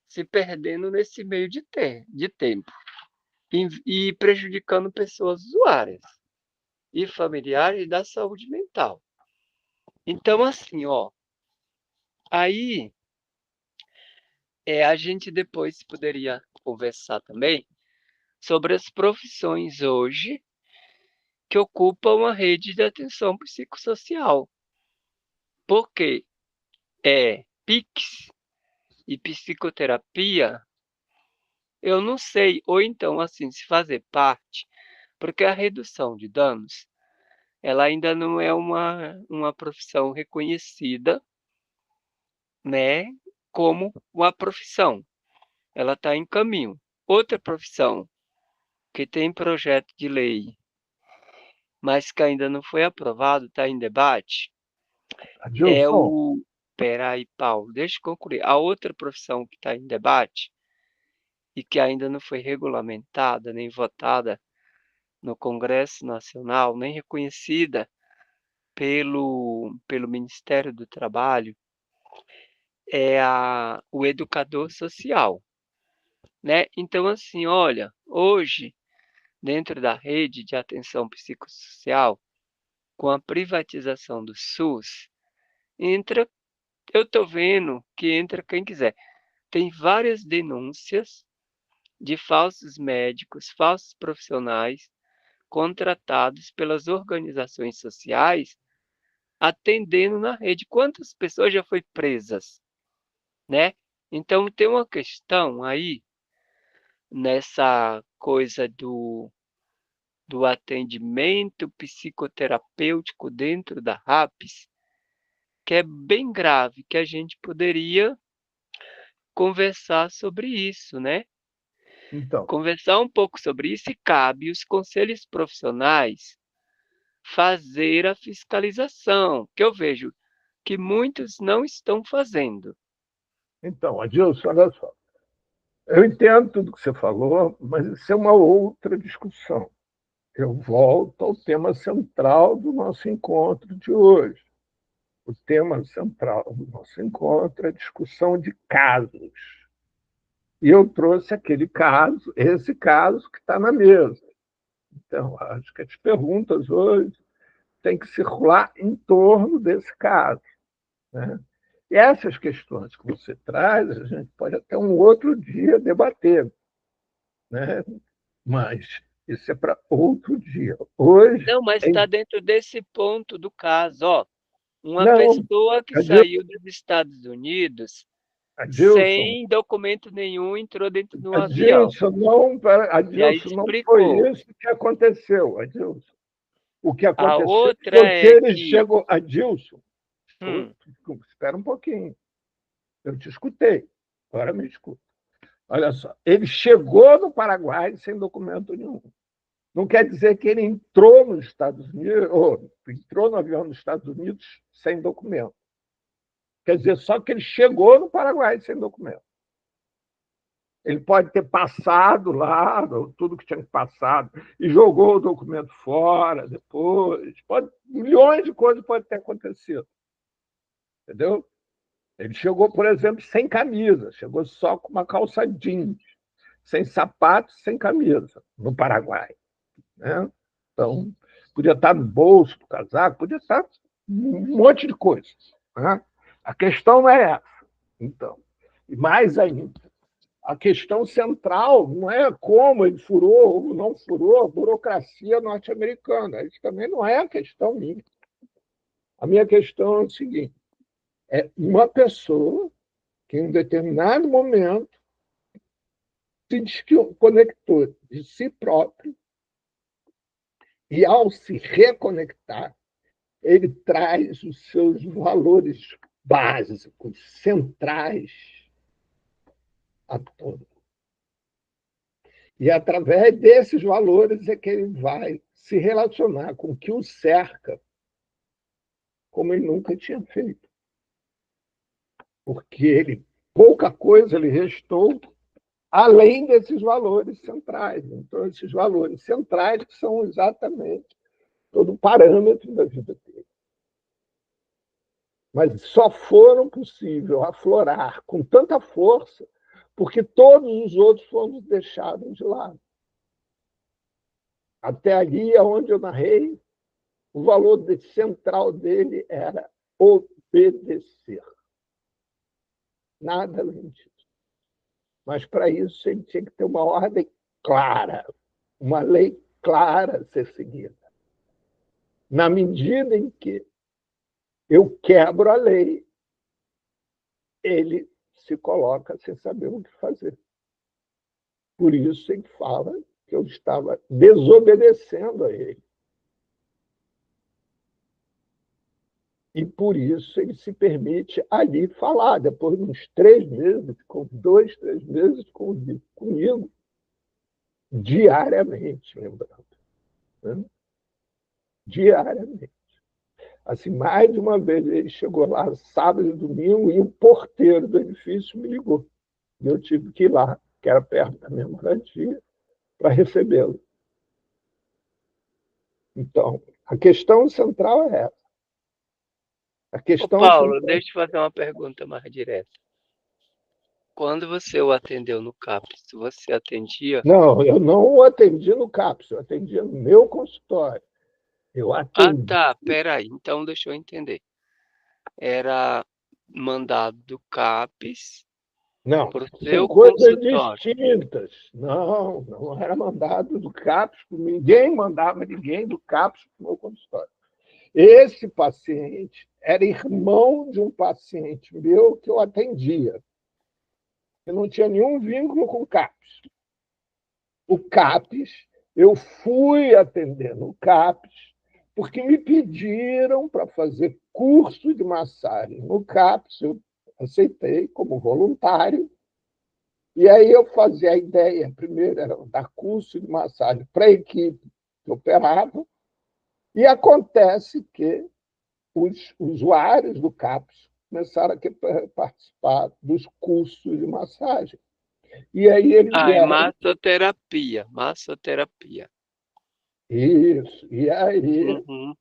se perdendo nesse meio de tempo e prejudicando pessoas usuárias e familiares da saúde mental. Então, assim, ó, aí a gente depois poderia conversar também sobre as profissões hoje que ocupam a rede de atenção psicossocial. Porque PICs e psicoterapia, eu não sei, ou então, assim, se fazer parte, porque a redução de danos, ela ainda não é uma profissão reconhecida, né, como uma profissão. Ela está em caminho. Outra profissão que tem projeto de lei, mas que ainda não foi aprovado, está em debate, é Adilson, o... Peraí, Paulo, deixa eu concluir. A outra profissão que está em debate e que ainda não foi regulamentada nem votada no Congresso Nacional, nem reconhecida pelo Ministério do Trabalho, é o educador social. né? Então, assim, olha, hoje, dentro da rede de atenção psicossocial, com a privatização do SUS, entra, eu estou vendo que entra quem quiser. Tem várias denúncias de falsos médicos, falsos profissionais contratados pelas organizações sociais atendendo na rede. Quantas pessoas já foi presas, né? Então tem uma questão aí nessa coisa do atendimento psicoterapêutico dentro da RAPS, que é bem grave, que a gente poderia conversar sobre isso, né? Então, Conversar um pouco sobre isso e cabe os conselhos profissionais fazer a fiscalização, que eu vejo que muitos não estão fazendo. Adilson, olha só. Eu entendo tudo que você falou, mas isso é uma outra discussão. Eu volto ao tema central do nosso encontro de hoje. O tema central do nosso encontro é a discussão de casos. E eu trouxe aquele caso, esse caso que está na mesa. Então, acho que as perguntas hoje têm que circular em torno desse caso, né? E essas questões que você traz, a gente pode até um outro dia debater, né? Mas isso é para outro dia. Hoje, Não, mas está dentro desse ponto do caso. Ó, uma não, pessoa que Adilson, saiu dos Estados Unidos Adilson, sem documento nenhum entrou dentro de um avião. Adilson, não, Já Adilson, não foi explicou. isso que aconteceu, Adilson. O que A aconteceu outra foi que é ele que. chegou. Adilson, Hum, espera um pouquinho. Eu te escutei. Agora me escuta. Olha só. Ele chegou no Paraguai sem documento nenhum. Não quer dizer que ele entrou nos Estados Unidos, ou entrou no avião nos Estados Unidos sem documento. Quer dizer só que ele chegou no Paraguai sem documento. Ele pode ter passado lá, tudo que tinha passado, e jogou o documento fora depois. Milhões de coisas podem ter acontecido. Entendeu? Ele chegou, por exemplo, sem camisa, chegou só com uma calça jeans, sem sapato, sem camisa, no Paraguai, né? Então, podia estar no bolso do casaco, podia estar um monte de coisas, né? A questão não é essa. Então, e mais ainda, a questão central não é como ele furou ou não furou a burocracia norte-americana. Isso também não é a questão minha. A minha questão é o seguinte: é uma pessoa que, em um determinado momento, se desconectou de si próprio e, ao se reconectar, ele traz os seus valores básicos, centrais à tona. E, através desses valores, é que ele vai se relacionar com o que o cerca, como ele nunca tinha feito. Porque pouca coisa ele restou além desses valores centrais. Então, esses valores centrais que são exatamente todo o parâmetro da vida dele. Mas só foram possível aflorar com tanta força porque todos os outros foram deixados de lado. Até ali, onde eu narrei, o valor central dele era obedecer. Nada além disso. Mas, para isso, ele tinha que ter uma ordem clara, uma lei clara a ser seguida. Na medida em que eu quebro a lei, ele se coloca sem saber o que fazer. Por isso ele fala que eu estava desobedecendo a ele. E por isso ele se permite ali falar, depois de uns 3 meses, com 2, 3 meses comigo, diariamente, lembrando. Né? Diariamente. Assim, mais de uma vez ele chegou lá sábado e domingo e o porteiro do edifício me ligou. Eu tive que ir lá, que era perto da minha moradia, para recebê-lo. Então, a questão central é essa. A Ô questão Paulo, central. deixa eu fazer uma pergunta mais direta. Quando você o atendeu no CAPS, você atendia? Não, eu não o atendi no CAPS, eu atendia no meu consultório. Eu Ah, atendi. tá, peraí. Então deixa eu entender. Era mandado do CAPS Não, para o são seu coisas consultório. distintas. Não, não era mandado do CAPS, ninguém mandava ninguém do CAPS para o meu consultório. Esse paciente era irmão de um paciente meu que eu atendia. Eu não tinha nenhum vínculo com o CAPS. O CAPS, eu fui atender no CAPS porque me pediram para fazer curso de massagem no CAPS, eu aceitei como voluntário, e aí eu fazia a ideia, primeiro era dar curso de massagem para a equipe que operava, e acontece que os usuários do CAPS começaram a participar dos cursos de massagem. E aí eles Ah, é vieram. massoterapia. Isso. E aí Uhum.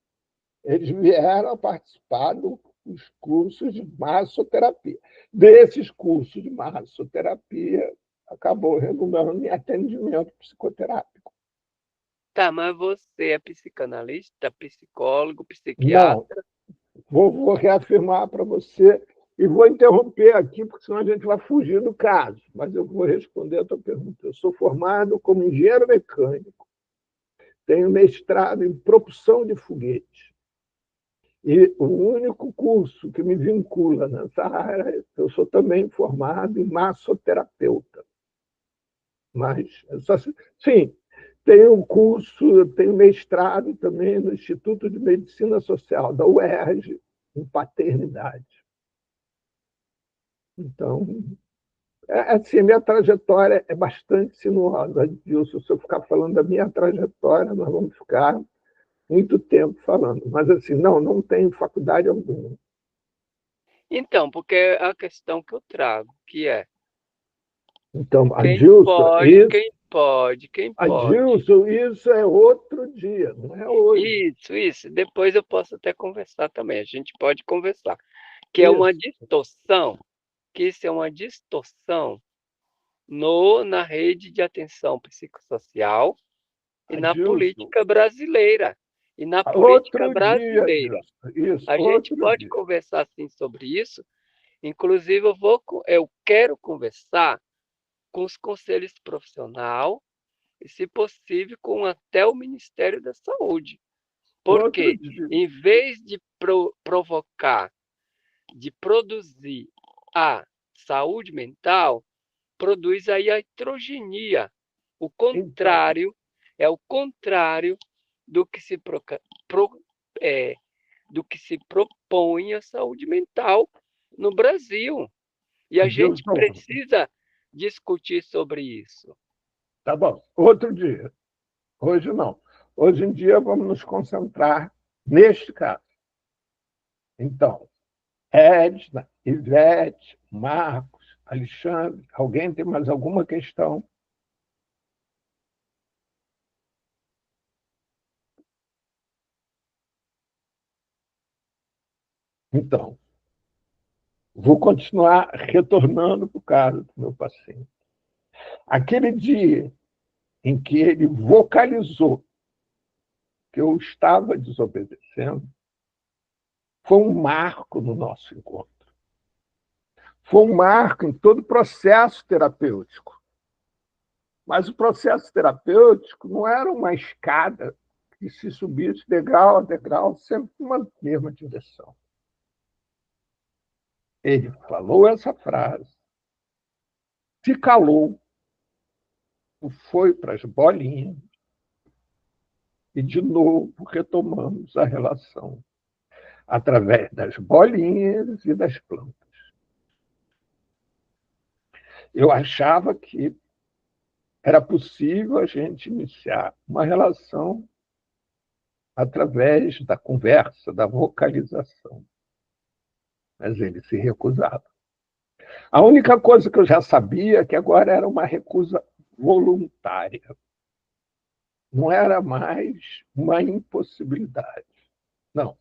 eles vieram a participar dos cursos de massoterapia. Desses cursos de massoterapia, acabou redundando em atendimento psicoterápico. Tá, mas você é psicanalista, psicólogo, Não, psiquiatra? vou reafirmar para você e vou interromper aqui, porque senão a gente vai fugir do caso, mas eu vou responder a tua pergunta. Eu sou formado como engenheiro mecânico, tenho mestrado em propulsão de foguete. E o único curso que me vincula nessa área, eu sou também formado em massoterapeuta. Mas, sim, tenho um curso, tenho mestrado também no Instituto de Medicina Social, da UERJ, em paternidade. Então, assim, minha trajetória é bastante sinuosa, Dilson. Se eu ficar falando da minha trajetória, nós vamos ficar muito tempo falando. Mas, assim, não tenho faculdade alguma. Então, porque é a questão que eu trago, que é Então, quem pode, quem pode, quem pode. Adilson, isso é outro dia, não é hoje. Isso. Depois eu posso até conversar também. A gente pode conversar. Que é uma Isso, distorção, que isso é uma distorção na rede de atenção psicossocial e na Adilson, política brasileira. E na política outro dia, brasileira. Adilson, isso, A gente outro pode dia. conversar sim sobre isso. Inclusive, eu quero conversar com os conselhos profissionais e, se possível, com até o Ministério da Saúde. Outro Porque, dia. em vez de provocar, de produzir a saúde mental, produz aí a heterogeneia. O Então, contrário, é o contrário do que é, do que se propõe a saúde mental no Brasil. E a gente Adilson, precisa discutir sobre isso. tá bom, outro dia. Hoje não. Hoje em dia vamos nos concentrar neste caso. Então, Edna, Ivete, Marcos, Alexandre, alguém tem mais alguma questão? Então, vou continuar retornando para o caso do meu paciente. Aquele dia em que ele vocalizou que eu estava desobedecendo foi um marco no nosso encontro. Foi um marco em todo o processo terapêutico. Mas o processo terapêutico não era uma escada que se subisse degrau a degrau, sempre numa mesma direção. Ele falou essa frase, se calou, foi para as bolinhas e, de novo, retomamos a relação através das bolinhas e das plantas. Eu achava que era possível a gente iniciar uma relação através da conversa, da vocalização. Mas ele se recusava. A única coisa que eu já sabia é que agora era uma recusa voluntária. Não era mais uma impossibilidade. Não.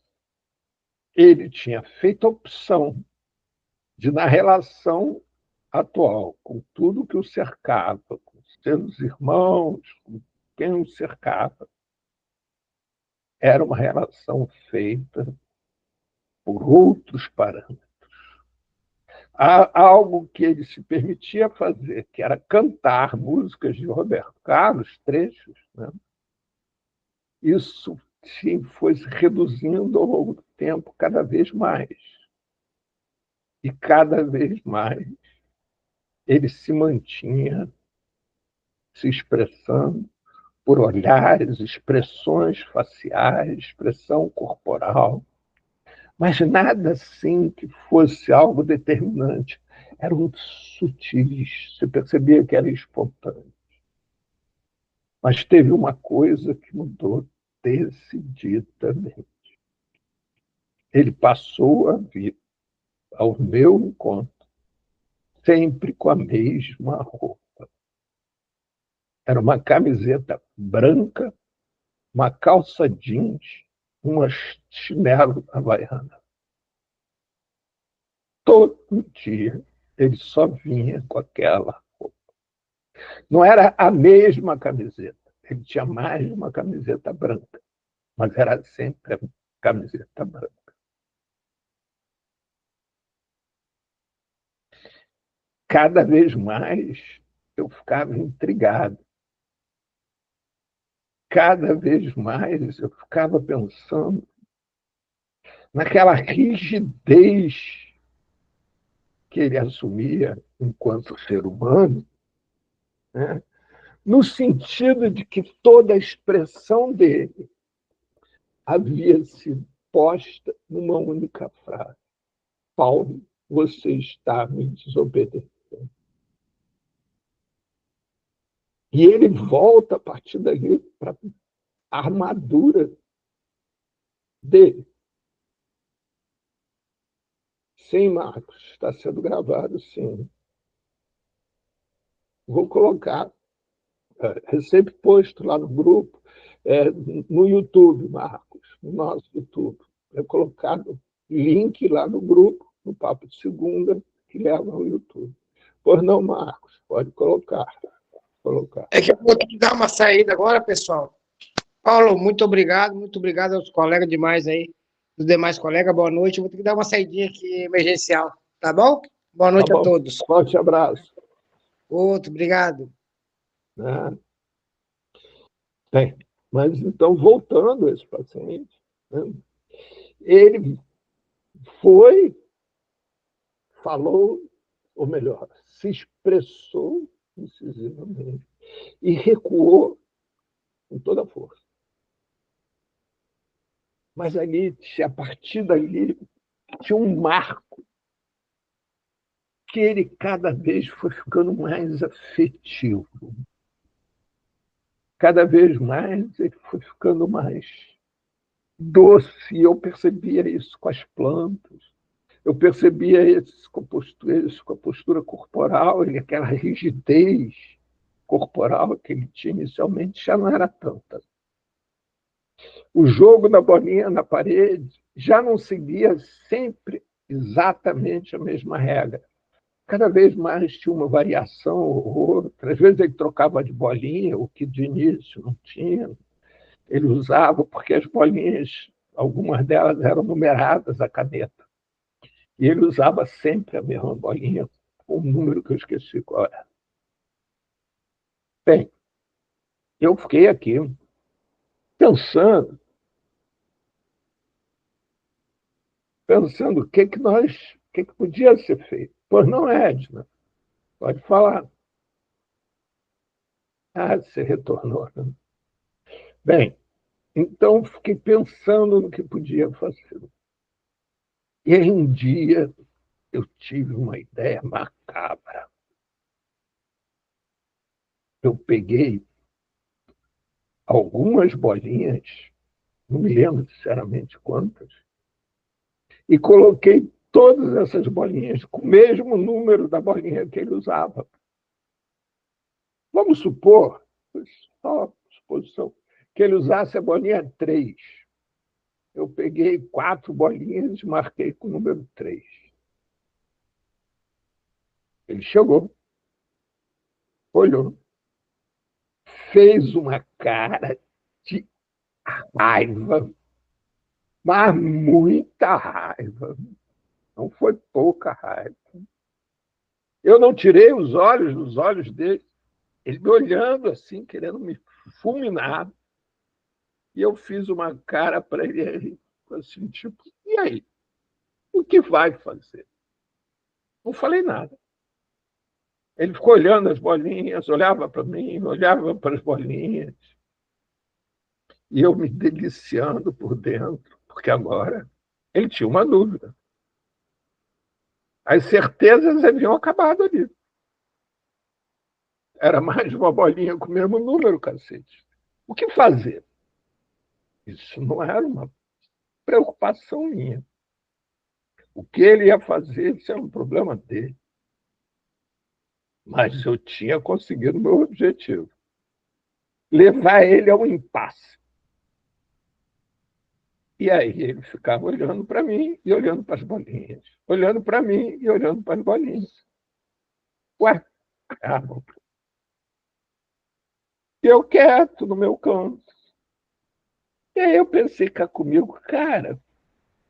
Ele tinha feito a opção de, na relação atual, com tudo que o cercava, com seus irmãos, com quem o cercava, era uma relação feita por outros parâmetros. Há algo que ele se permitia fazer, que era cantar músicas de Roberto Carlos, trechos, né? Isso sim, foi se reduzindo ao longo do tempo cada vez mais. E cada vez mais ele se mantinha se expressando por olhares, expressões faciais, expressão corporal, mas nada assim que fosse algo determinante. Eram sutis, você percebia que era espontâneo. Mas teve uma coisa que mudou decididamente. Ele passou a vir ao meu encontro sempre com a mesma roupa. Era uma camiseta branca, uma calça jeans, uma chinelo havaiana. Todo dia ele só vinha com aquela roupa. Não era a mesma camiseta, ele tinha mais de uma camiseta branca, mas era sempre a camiseta branca. Cada vez mais eu ficava intrigado. Cada vez mais eu ficava pensando naquela rigidez que ele assumia enquanto ser humano, né? No sentido de que toda a expressão dele havia sido posta numa única frase: Paulo, você está me desobedecendo. E ele volta a partir dali para a armadura dele. Sim, Marcos, está sendo gravado, sim. Vou colocar, sempre posto lá no grupo, no YouTube, Marcos, no nosso YouTube. É colocado link lá no grupo, no Papo de Segunda, que leva ao YouTube. Pois não, Marcos, pode colocar. É que eu vou ter que dar uma saída agora, pessoal. Paulo, muito obrigado aos colegas demais aí, os demais colegas, boa noite. Eu vou ter que dar uma saidinha aqui emergencial, tá bom? Boa noite Tá bom. a todos. Forte abraço. Outro, obrigado. Né? Bem, mas então, voltando a esse paciente, né? Ele foi, falou, ou melhor, se expressou incisivamente e recuou com toda a força. Mas ali, a partir dali, tinha um marco que ele cada vez foi ficando mais afetivo. Cada vez mais ele foi ficando mais doce. E eu percebia isso com as plantas. Eu percebia isso com a postura corporal, e aquela rigidez corporal que ele tinha inicialmente já não era tanta. O jogo da bolinha na parede já não seguia sempre exatamente a mesma regra. Cada vez mais tinha uma variação ou outra. Às vezes ele trocava de bolinha, o que de início não tinha. Ele usava, porque as bolinhas, algumas delas eram numeradas a caneta. E ele usava sempre a mesma bolinha, com um número que eu esqueci qual era. Bem, eu fiquei aqui pensando o que podia ser feito. Pois não, Edna, pode falar. Ah, você retornou. Né? Bem, então fiquei pensando no que podia fazer. E aí um dia eu tive uma ideia macabra. Eu peguei algumas bolinhas, não me lembro sinceramente quantas, e coloquei todas essas bolinhas com o mesmo número da bolinha que ele usava. Vamos supor, só suposição, que ele usasse a bolinha 3. Eu peguei 4 bolinhas e marquei com o número 3. Ele chegou, olhou, fez uma cara de raiva, mas muita raiva. Não foi pouca raiva. Eu não tirei os olhos dos olhos dele. Ele me olhando assim, querendo me fulminar. E eu fiz uma cara para ele, assim, tipo, e aí? O que vai fazer? Não falei nada. Ele ficou olhando as bolinhas, olhava para mim, olhava para as bolinhas. E eu me deliciando por dentro, porque agora ele tinha uma dúvida. As certezas haviam acabado ali. Era mais uma bolinha com o mesmo número, cacete. O que fazer? Isso não era uma preocupação minha. O que ele ia fazer, isso era um problema dele. Mas eu tinha conseguido o meu objetivo. Levar ele ao impasse. E aí ele ficava olhando para mim e olhando para as bolinhas. Olhando para mim e olhando para as bolinhas. Ué, cara. Eu quieto no meu canto. E aí eu pensei cá comigo, cara,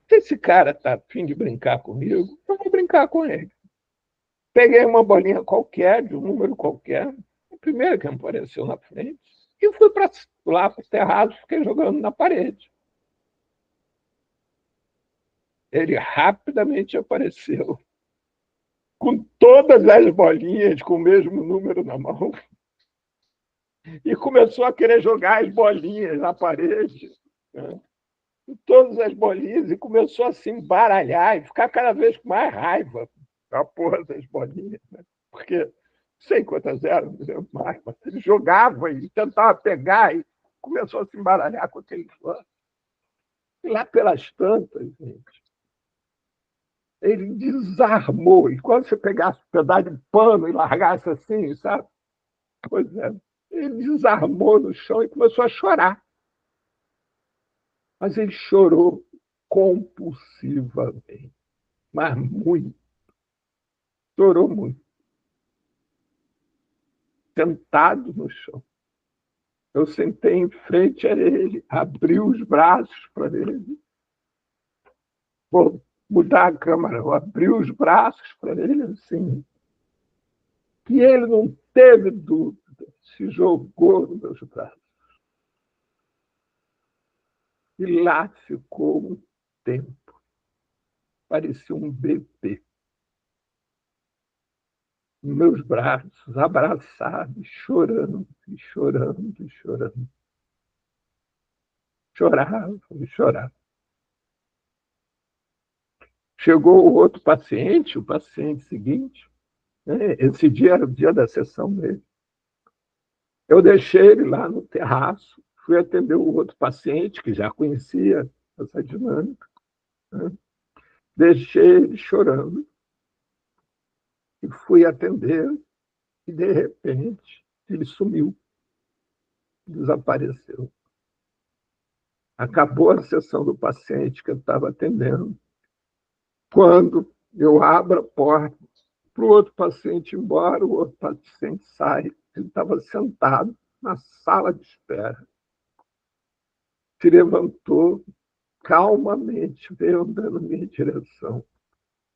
se esse cara está a fim de brincar comigo, eu vou brincar com ele. Peguei uma bolinha qualquer, de um número qualquer, a primeira que apareceu na frente, e fui para lá para o terraço, fiquei jogando na parede. Ele rapidamente apareceu, com todas as bolinhas com o mesmo número na mão, e começou a querer jogar as bolinhas na parede, né? Todas as bolinhas, e começou a se embaralhar e ficar cada vez com mais raiva da porra das bolinhas, né? Porque sei quantas eram, não lembro mais, mas ele jogava e tentava pegar e começou a se embaralhar com aquele fã. E lá pelas tantas, gente, ele desarmou. E quando você pegasse um pedaço de pano e largasse assim, sabe? Pois é, ele desarmou no chão e começou a chorar. Mas ele chorou compulsivamente, mas muito. Chorou muito. Sentado no chão. Eu sentei em frente a ele, abri os braços para ele. Vou mudar a câmera. Eu abri os braços para ele assim. E ele não teve dúvida, se jogou nos meus braços. E lá ficou um tempo. Parecia um bebê. Nos meus braços, abraçado, chorando, e chorando, e chorando. Chorava e chorava. Chegou o outro paciente, o paciente seguinte, né? Esse dia era o dia da sessão dele. Eu deixei ele lá no terraço, fui atender o outro paciente, que já conhecia essa dinâmica, né? Deixei ele chorando e fui atender, e de repente ele sumiu, desapareceu. Acabou a sessão do paciente que eu estava atendendo. Quando eu abro a porta para o outro paciente ir embora, o outro paciente sai. Ele estava sentado na sala de espera. Se levantou calmamente, veio andando na minha direção,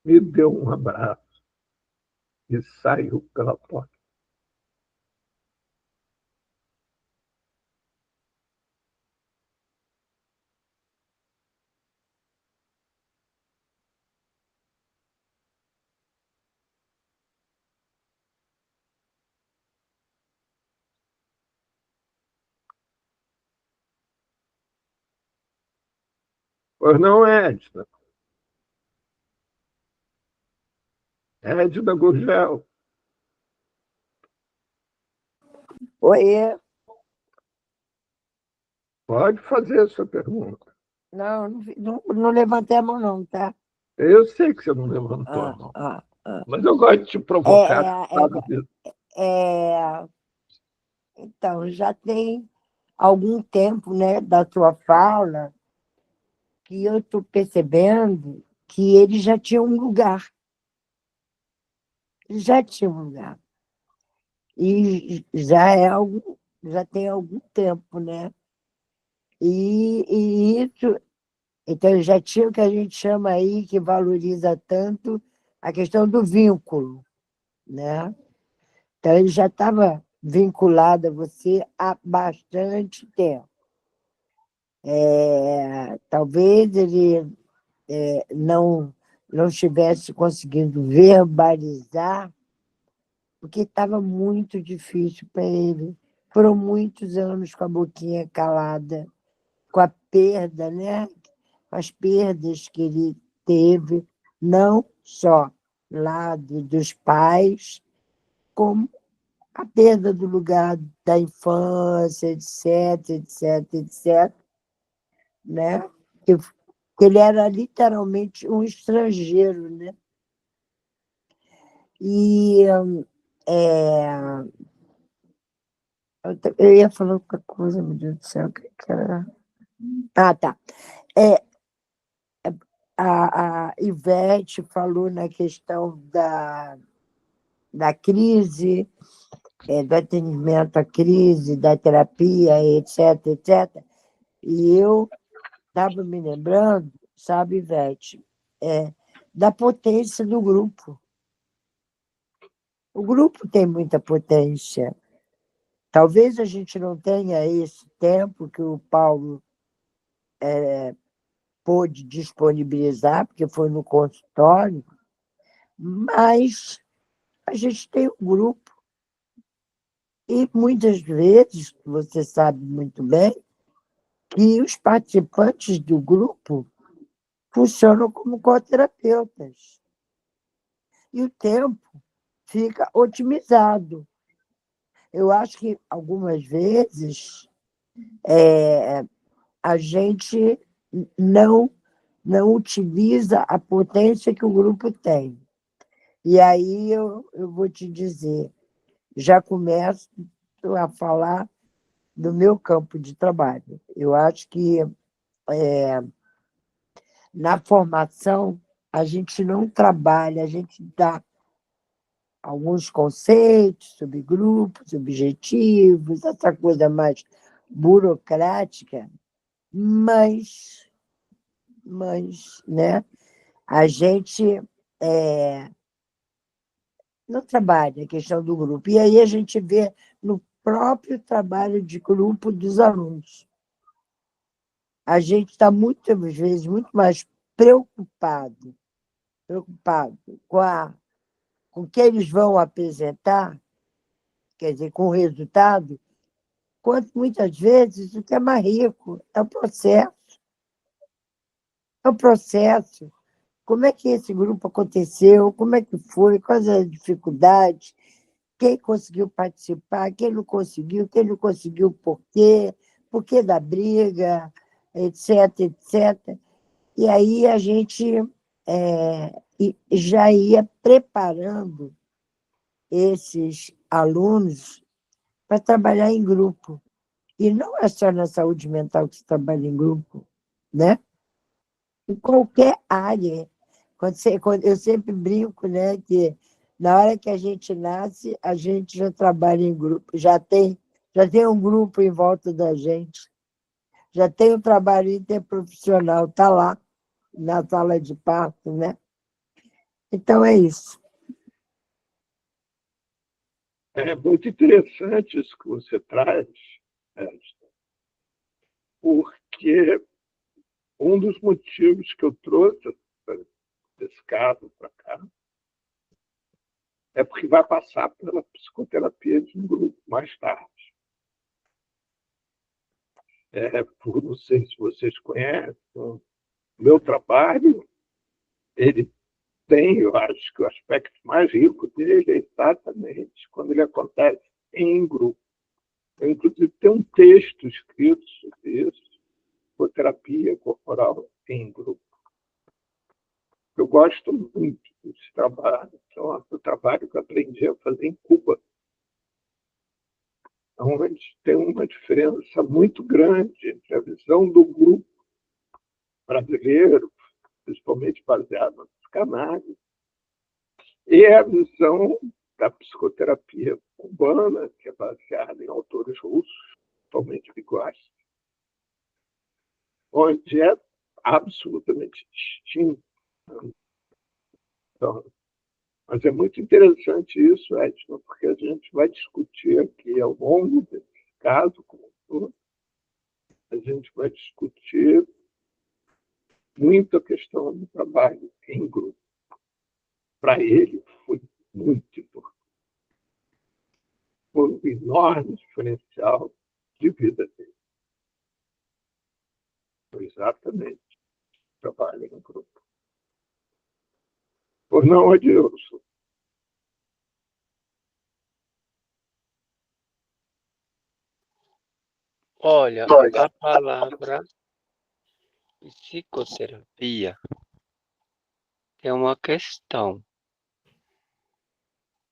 me deu um abraço e saiu pela porta. Pois não, Edna. Edna Gurgel. Oi, Pode fazer a sua pergunta. não levantei a mão, não, tá? Eu sei que você não levantou a mão, mas eu gosto de te provocar. Então, já tem algum tempo, né, da tua fala que eu estou percebendo que ele já tinha um lugar. já tinha mudado. E já tem algum tempo, né? E isso, então já tinha o que a gente chama aí, que valoriza tanto, a questão do vínculo, né? Então ele já estava vinculado a você há bastante tempo. Talvez ele não estivesse conseguindo verbalizar, porque estava muito difícil para ele. Foram muitos anos com a boquinha calada, com a perda, né? Com as perdas que ele teve, não só lá dos pais, como a perda do lugar da infância, etc, etc, etc, né? Que ele era literalmente um estrangeiro, né? E eu ia falar outra coisa, meu Deus do céu, que era... Ah, tá. A Ivete falou na questão da crise, do atendimento à crise, da terapia, etc, etc. E eu estava me lembrando, sabe, Ivete, da potência do grupo. O grupo tem muita potência. Talvez a gente não tenha esse tempo que o Paulo pôde disponibilizar, porque foi no consultório, mas a gente tem um grupo. E muitas vezes, você sabe muito bem, que os participantes do grupo funcionam como coterapeutas. E o tempo fica otimizado. Eu acho que algumas vezes a gente não, não utiliza a potência que o grupo tem. E aí eu vou te dizer, já começo a falar do meu campo de trabalho. Eu acho que na formação a gente não trabalha, a gente dá alguns conceitos sobre grupos, objetivos, essa coisa mais burocrática, mas né, a gente não trabalha a questão do grupo. E aí a gente vê no próprio trabalho de grupo dos alunos. A gente está muitas vezes muito mais preocupado com o que eles vão apresentar, quer dizer, com o resultado, quanto muitas vezes o que é mais rico é o processo. É o processo. Como é que esse grupo aconteceu? Como é que foi? Quais as dificuldades? Quem conseguiu participar? Quem não conseguiu? Quem não conseguiu por quê? Por que da briga? Etc, etc. E aí a gente já ia preparando esses alunos para trabalhar em grupo. E não é só na saúde mental que se trabalha em grupo, né? Em qualquer área. Eu sempre brinco, né, que na hora que a gente nasce, a gente já trabalha em grupo, já tem um grupo em volta da gente, já tem um trabalho interprofissional, está lá na sala de parto, né? Então é isso. É muito interessante isso que você traz, Esta, porque um dos motivos que eu trouxe desse caso para cá é porque vai passar pela psicoterapia de um grupo mais tarde. Não sei se vocês conhecem, o meu trabalho, ele tem, eu acho que o aspecto mais rico dele é exatamente quando ele acontece em grupo. Eu, inclusive, tenho um texto escrito sobre isso, psicoterapia corporal em grupo. Eu gosto muito desse trabalho, então, é o trabalho que eu aprendi a fazer em Cuba, onde tem uma diferença muito grande entre a visão do grupo brasileiro, principalmente baseado na psicanálise, E a visão da psicoterapia cubana, que é baseada em autores russos, totalmente iguais, onde é absolutamente distinto. Então, mas é muito interessante isso, Edson, porque a gente vai discutir aqui ao longo desse caso, como todo, a gente vai discutir muito a questão do trabalho em grupo. Para ele, foi muito importante. Foi um enorme diferencial de vida dele. Foi exatamente o trabalho em grupo. Por não, Adilson. Olha, a palavra psicoterapia é uma questão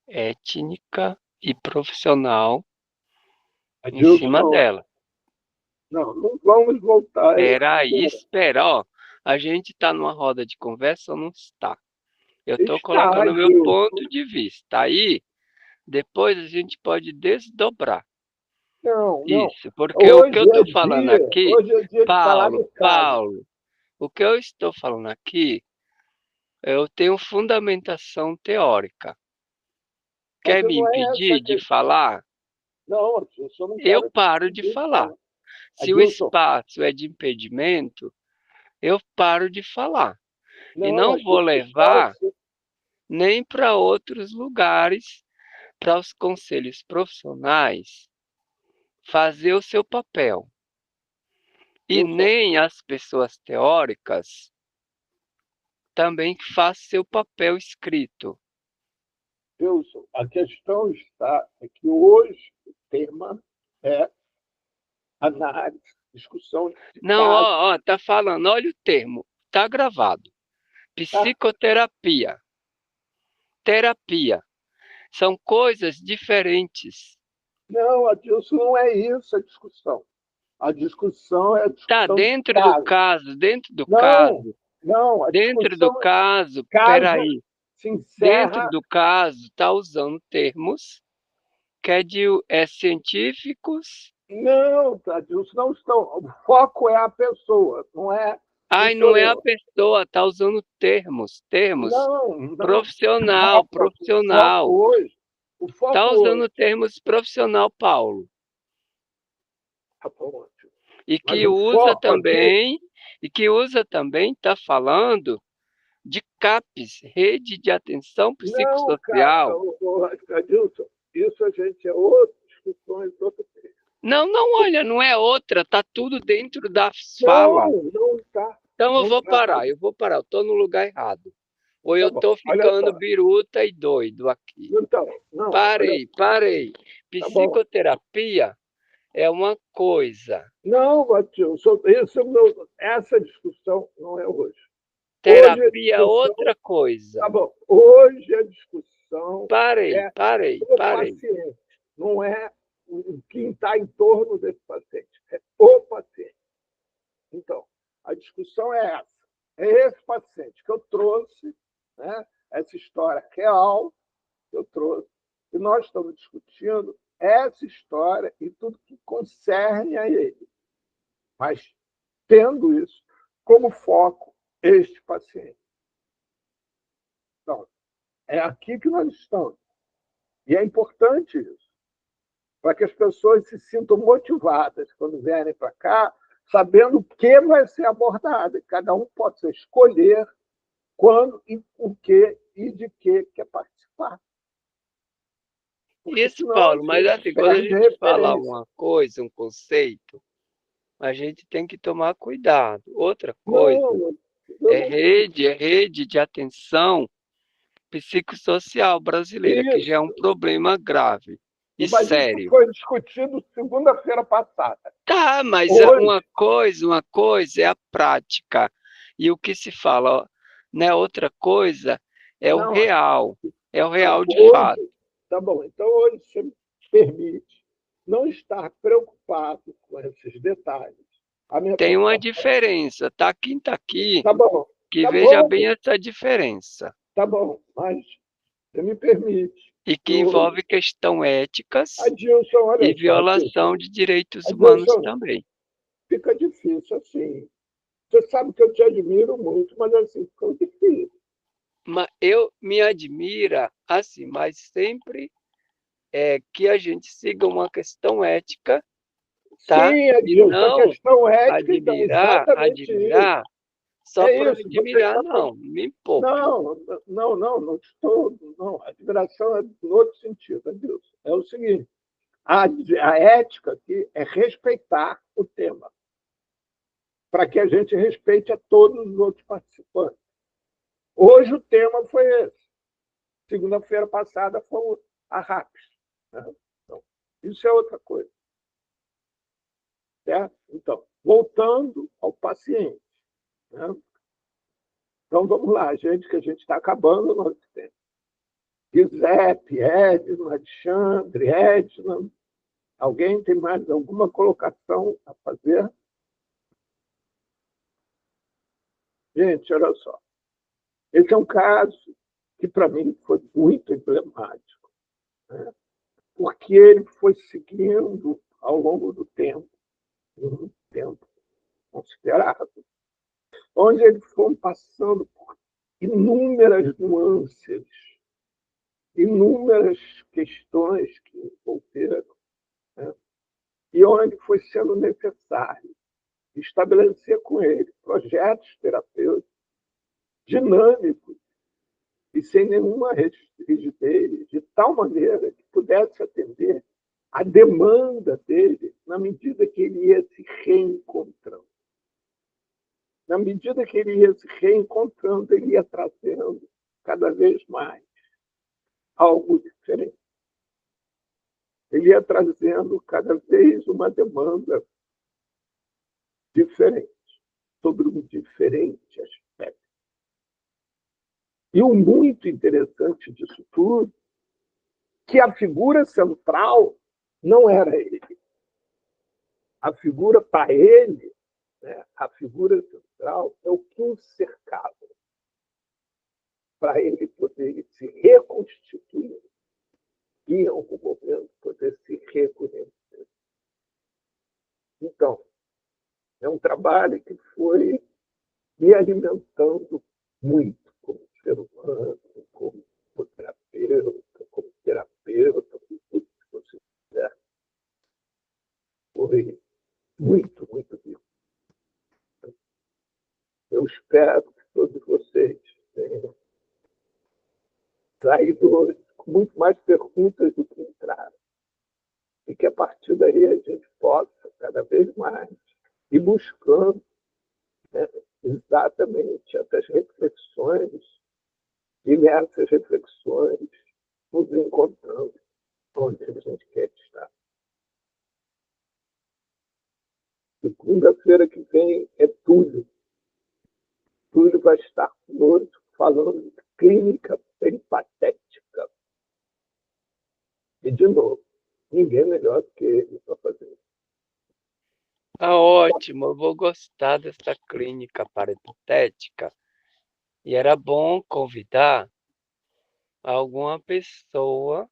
étnica e profissional em cima dela. Não vamos voltar. Espera, ó. A gente está numa roda de conversa ou não está? Eu estou colocando o meu ponto de vista. Aí, depois a gente pode desdobrar. Não. Isso, porque o que eu estou falando aqui, Paulo, o que eu estou falando aqui, eu tenho fundamentação teórica. Quer me impedir de falar? Não, eu paro de falar. Se o espaço é de impedimento, eu paro de falar. E não vou levar nem para outros lugares, para os conselhos profissionais, fazer o seu papel. E nem as pessoas teóricas também que façam seu papel escrito. Wilson, a questão está é que hoje o tema é análise, discussão de Não, tá falando, olha o termo, tá gravado. Psicoterapia. Terapia. São coisas diferentes. Não, Adilson, não é isso a discussão. A discussão é a discussão. Está dentro do caso, dentro do caso. Não, dentro do caso, peraí. Dentro do caso, está usando termos que é científicos. Não, Adilson, não estão. O foco é a pessoa, não é. Não é a pessoa, está usando termos. Não. Profissional. Está usando termos profissional, Paulo. E que usa também, está falando de CAPS, Rede de Atenção Psicossocial. Não, Adilson, isso a gente é outra discussão, outra coisa. Não, olha, não é outra, está tudo dentro da fala. Não está. Então eu vou parar, eu estou no lugar errado. Ou eu estou ficando biruta e doido aqui. Então, não. Parei. Psicoterapia é uma coisa. Não, Adilson, essa discussão não é hoje. Terapia é outra coisa. Tá bom. Hoje a discussão parei. paciente. Não é quem está em torno desse paciente. É o paciente. Então, a discussão é essa. É esse paciente que eu trouxe, né? Essa história real que eu trouxe. E nós estamos discutindo essa história e tudo que concerne a ele. Mas tendo isso como foco, este paciente. Então, é aqui que nós estamos. E é importante isso, para que as pessoas se sintam motivadas quando vierem para cá, sabendo o que vai ser abordado. E cada um possa escolher quando e o que e de que quer participar. Isso, Paulo, mas assim, quando a gente falar uma coisa, um conceito, a gente tem que tomar cuidado. Outra coisa é rede de atenção psicossocial brasileira, que já é um problema grave e sério. Isso foi discutido segunda-feira passada. Tá, mas uma coisa é a prática. E o que se fala, né? Outra coisa é o real. É o real de fato. Tá bom, então hoje você me permite não estar preocupado com esses detalhes. Tem uma diferença, tá? Quem está aqui, tá bom, que veja bem essa diferença. Tá bom, mas Você me permite. E que envolve questões éticas Adilson, olha e só, violação de direitos humanos Adilson, também. fica difícil assim. Você sabe que eu te admiro muito, mas assim, fica difícil. Mas eu me admira assim, mas sempre que a gente siga uma questão ética, tá? Sim, E Adilson, a não questão ética, então, exatamente isso. admirar só É por isso, você admirar, está não. Me poupe. não estou. Não, admiração é no outro sentido, Adilson. É o seguinte: a ética aqui é respeitar o tema, para que a gente respeite a todos os outros participantes. Hoje o tema foi esse. Segunda-feira passada foi a RAPS. Né? Então, isso é outra coisa. Certo? Então, voltando ao paciente. Né? Então, vamos lá, gente, que a gente está acabando o nosso tempo. Giuseppe, Edno, Alexandre, Edna. Alguém tem mais alguma colocação a fazer? Gente, olha só. Esse é um caso que, para mim, foi muito emblemático, né? Porque ele foi seguindo, ao longo do tempo, um tempo considerável, onde eles foram passando por inúmeras nuances, inúmeras questões que envolveram, né? E onde foi sendo necessário estabelecer com ele projetos terapêuticos dinâmicos e sem nenhuma rigidez, de tal maneira que pudesse atender a demanda dele na medida que ele ia se reencontrando. Na medida que ele ia se reencontrando, ele ia trazendo cada vez mais algo diferente. Ele ia trazendo cada vez uma demanda diferente, sobre um diferente aspecto. E o muito interessante disso tudo, que a figura central não era ele. A figura para ele, né, a figura central é o que o cercava, para ele poder se reconstituir e, em algum momento, poder se reconhecer. Então, é um trabalho que foi me alimentando muito como ser humano, como terapeuta, como tudo que você quiser. Foi muito, muito rico. Eu espero que todos vocês tenham saído hoje com muito mais perguntas do que entraram. E que a partir daí a gente possa, cada vez mais, ir buscando, né, exatamente essas reflexões, e nessas reflexões nos encontrando onde a gente quer estar. Segunda-feira que vem é Túlio. Túlio vai estar conosco falando de clínica peripatética. E, de novo, ninguém melhor do que ele para fazer isso. Tá ótimo, eu vou gostar dessa clínica peripatética. E era bom convidar alguma pessoa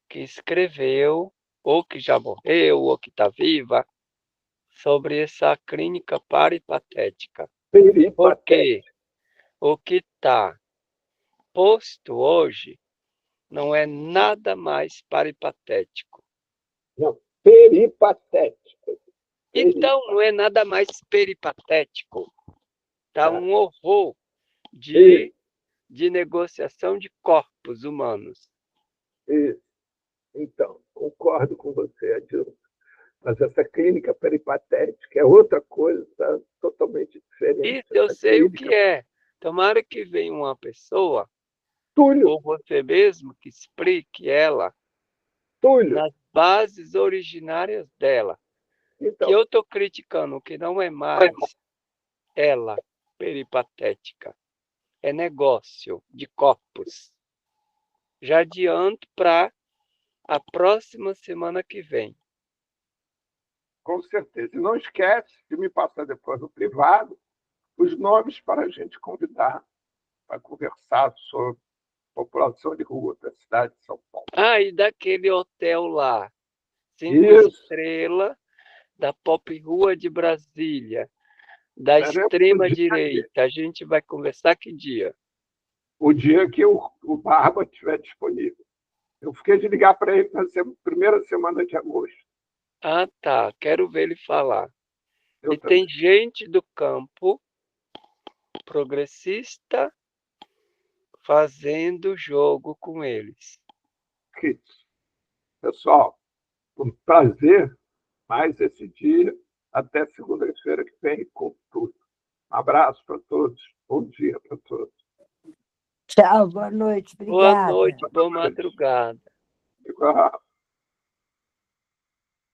que escreveu, ou que já morreu, ou que está viva, sobre essa clínica peripatética. Porque o que está posto hoje não é nada mais peripatético. Não, peripatético. Então, não é nada mais peripatético. Está um horror de negociação de corpos humanos. Isso. Então, concordo com você, Adilson. Mas essa clínica peripatética é outra coisa, tá? Totalmente diferente. Isso eu essa sei clínica... o que é. Tomara que venha uma pessoa, Túlio. ou você mesmo, que explique ela Túlio. nas bases originárias dela. Então, que eu estou criticando, que não é mais ela peripatética. É negócio de corpos. Já adianto para a próxima semana que vem. com certeza. E não esquece de me passar depois no privado os nomes para a gente convidar para conversar sobre população de rua da cidade de São Paulo. Ah, e daquele hotel lá, 5 Isso. estrelas, da Pop Rua de Brasília, da Teremos extrema um dia direita. A gente vai conversar que dia? O dia que o Barba estiver disponível. Eu fiquei de ligar para ele na primeira semana de agosto. Ah, tá. Quero ver ele falar. Eu E também. tem gente do campo progressista fazendo jogo com eles. Pessoal, um prazer mais esse dia. Até segunda-feira que vem com tudo. Um abraço para todos. Bom dia para todos. Tchau, boa noite. Boa Obrigada. noite, boa madrugada. Igual.